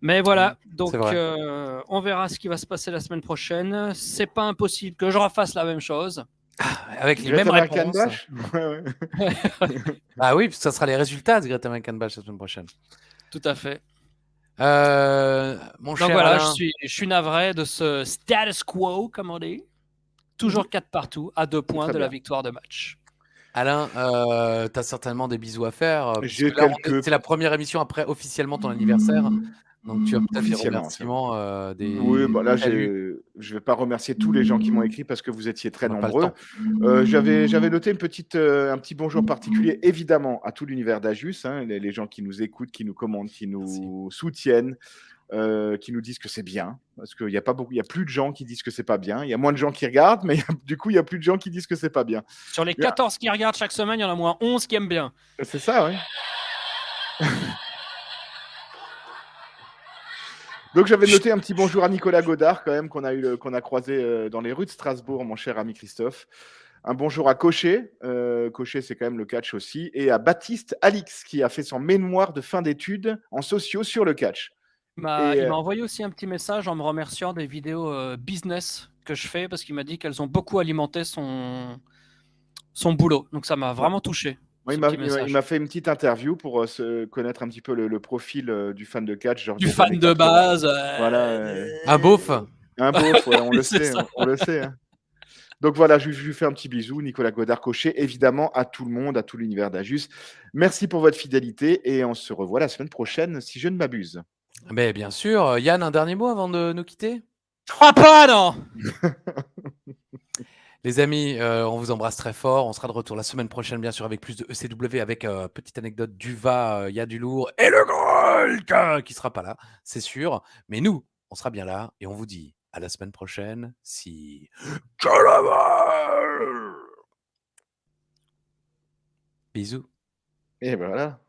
Mais voilà, donc C'est vrai. on verra ce qui va se passer la semaine prochaine. C'est pas impossible que je refasse la même chose. Avec les Great mêmes American réponses. Bash Ouais, ouais. Ah oui, ça sera les résultats de Great American Bash la semaine prochaine. Tout à fait. Mon Donc cher voilà, Alain, je suis navré de ce status quo, comme on dit. Toujours 4 partout, à 2 points Très de la bien. victoire de match. Alain, t'as certainement des bisous à faire. J'ai puisque là, quelques- c'est la première émission après officiellement ton anniversaire. Donc tu as peut-être des Officiellement, remerciements. Oui, bah là, Salut. je vais pas remercier tous les gens qui m'ont écrit parce que vous étiez très On n'a pas le nombreux. temps. J'avais noté un petit bonjour particulier, évidemment, à tout l'univers d'Ajus, hein, les gens qui nous écoutent, qui nous commentent, qui nous soutiennent, qui nous disent que c'est bien. Parce qu'il n'y a pas beaucoup, il y a plus de gens qui disent que c'est pas bien. Il y a moins de gens qui regardent, mais du coup, il y a plus de gens qui disent que c'est pas bien. Sur les 14 qui regardent chaque semaine, il y en a moins 11 qui aiment bien. C'est ça, oui. Donc j'avais noté un petit bonjour à Nicolas Godard quand même qu'on a croisé dans les rues de Strasbourg, mon cher ami Christophe. Un bonjour à Cochet, Cochet c'est quand même le catch aussi, et à Baptiste Alix qui a fait son mémoire de fin d'études en sociaux sur le catch. Il m'a envoyé aussi un petit message en me remerciant des vidéos business que je fais parce qu'il m'a dit qu'elles ont beaucoup alimenté son boulot. Donc ça m'a vraiment touché. Moi, il m'a fait une petite interview pour connaître un petit peu le profil du fan de catch. Genre du fan de base. Voilà. Un beauf. Un beauf, ouais, on le C'est sait. ça. On le sait. Hein. Donc voilà, je lui fais un petit bisou, Nicolas Godard Cochet, évidemment à tout le monde, à tout l'univers d'Ajus. Merci pour votre fidélité et on se revoit la semaine prochaine si je ne m'abuse. Mais bien sûr. Yann, un dernier mot avant de nous quitter? Je crois pas, non. Les amis, on vous embrasse très fort. On sera de retour la semaine prochaine, bien sûr, avec plus de ECW, avec petite anecdote d'Uva, il y a du lourd, et le Grolk qui sera pas là, c'est sûr. Mais nous, on sera bien là, et on vous dit à la semaine prochaine, si... Bisous. Et voilà.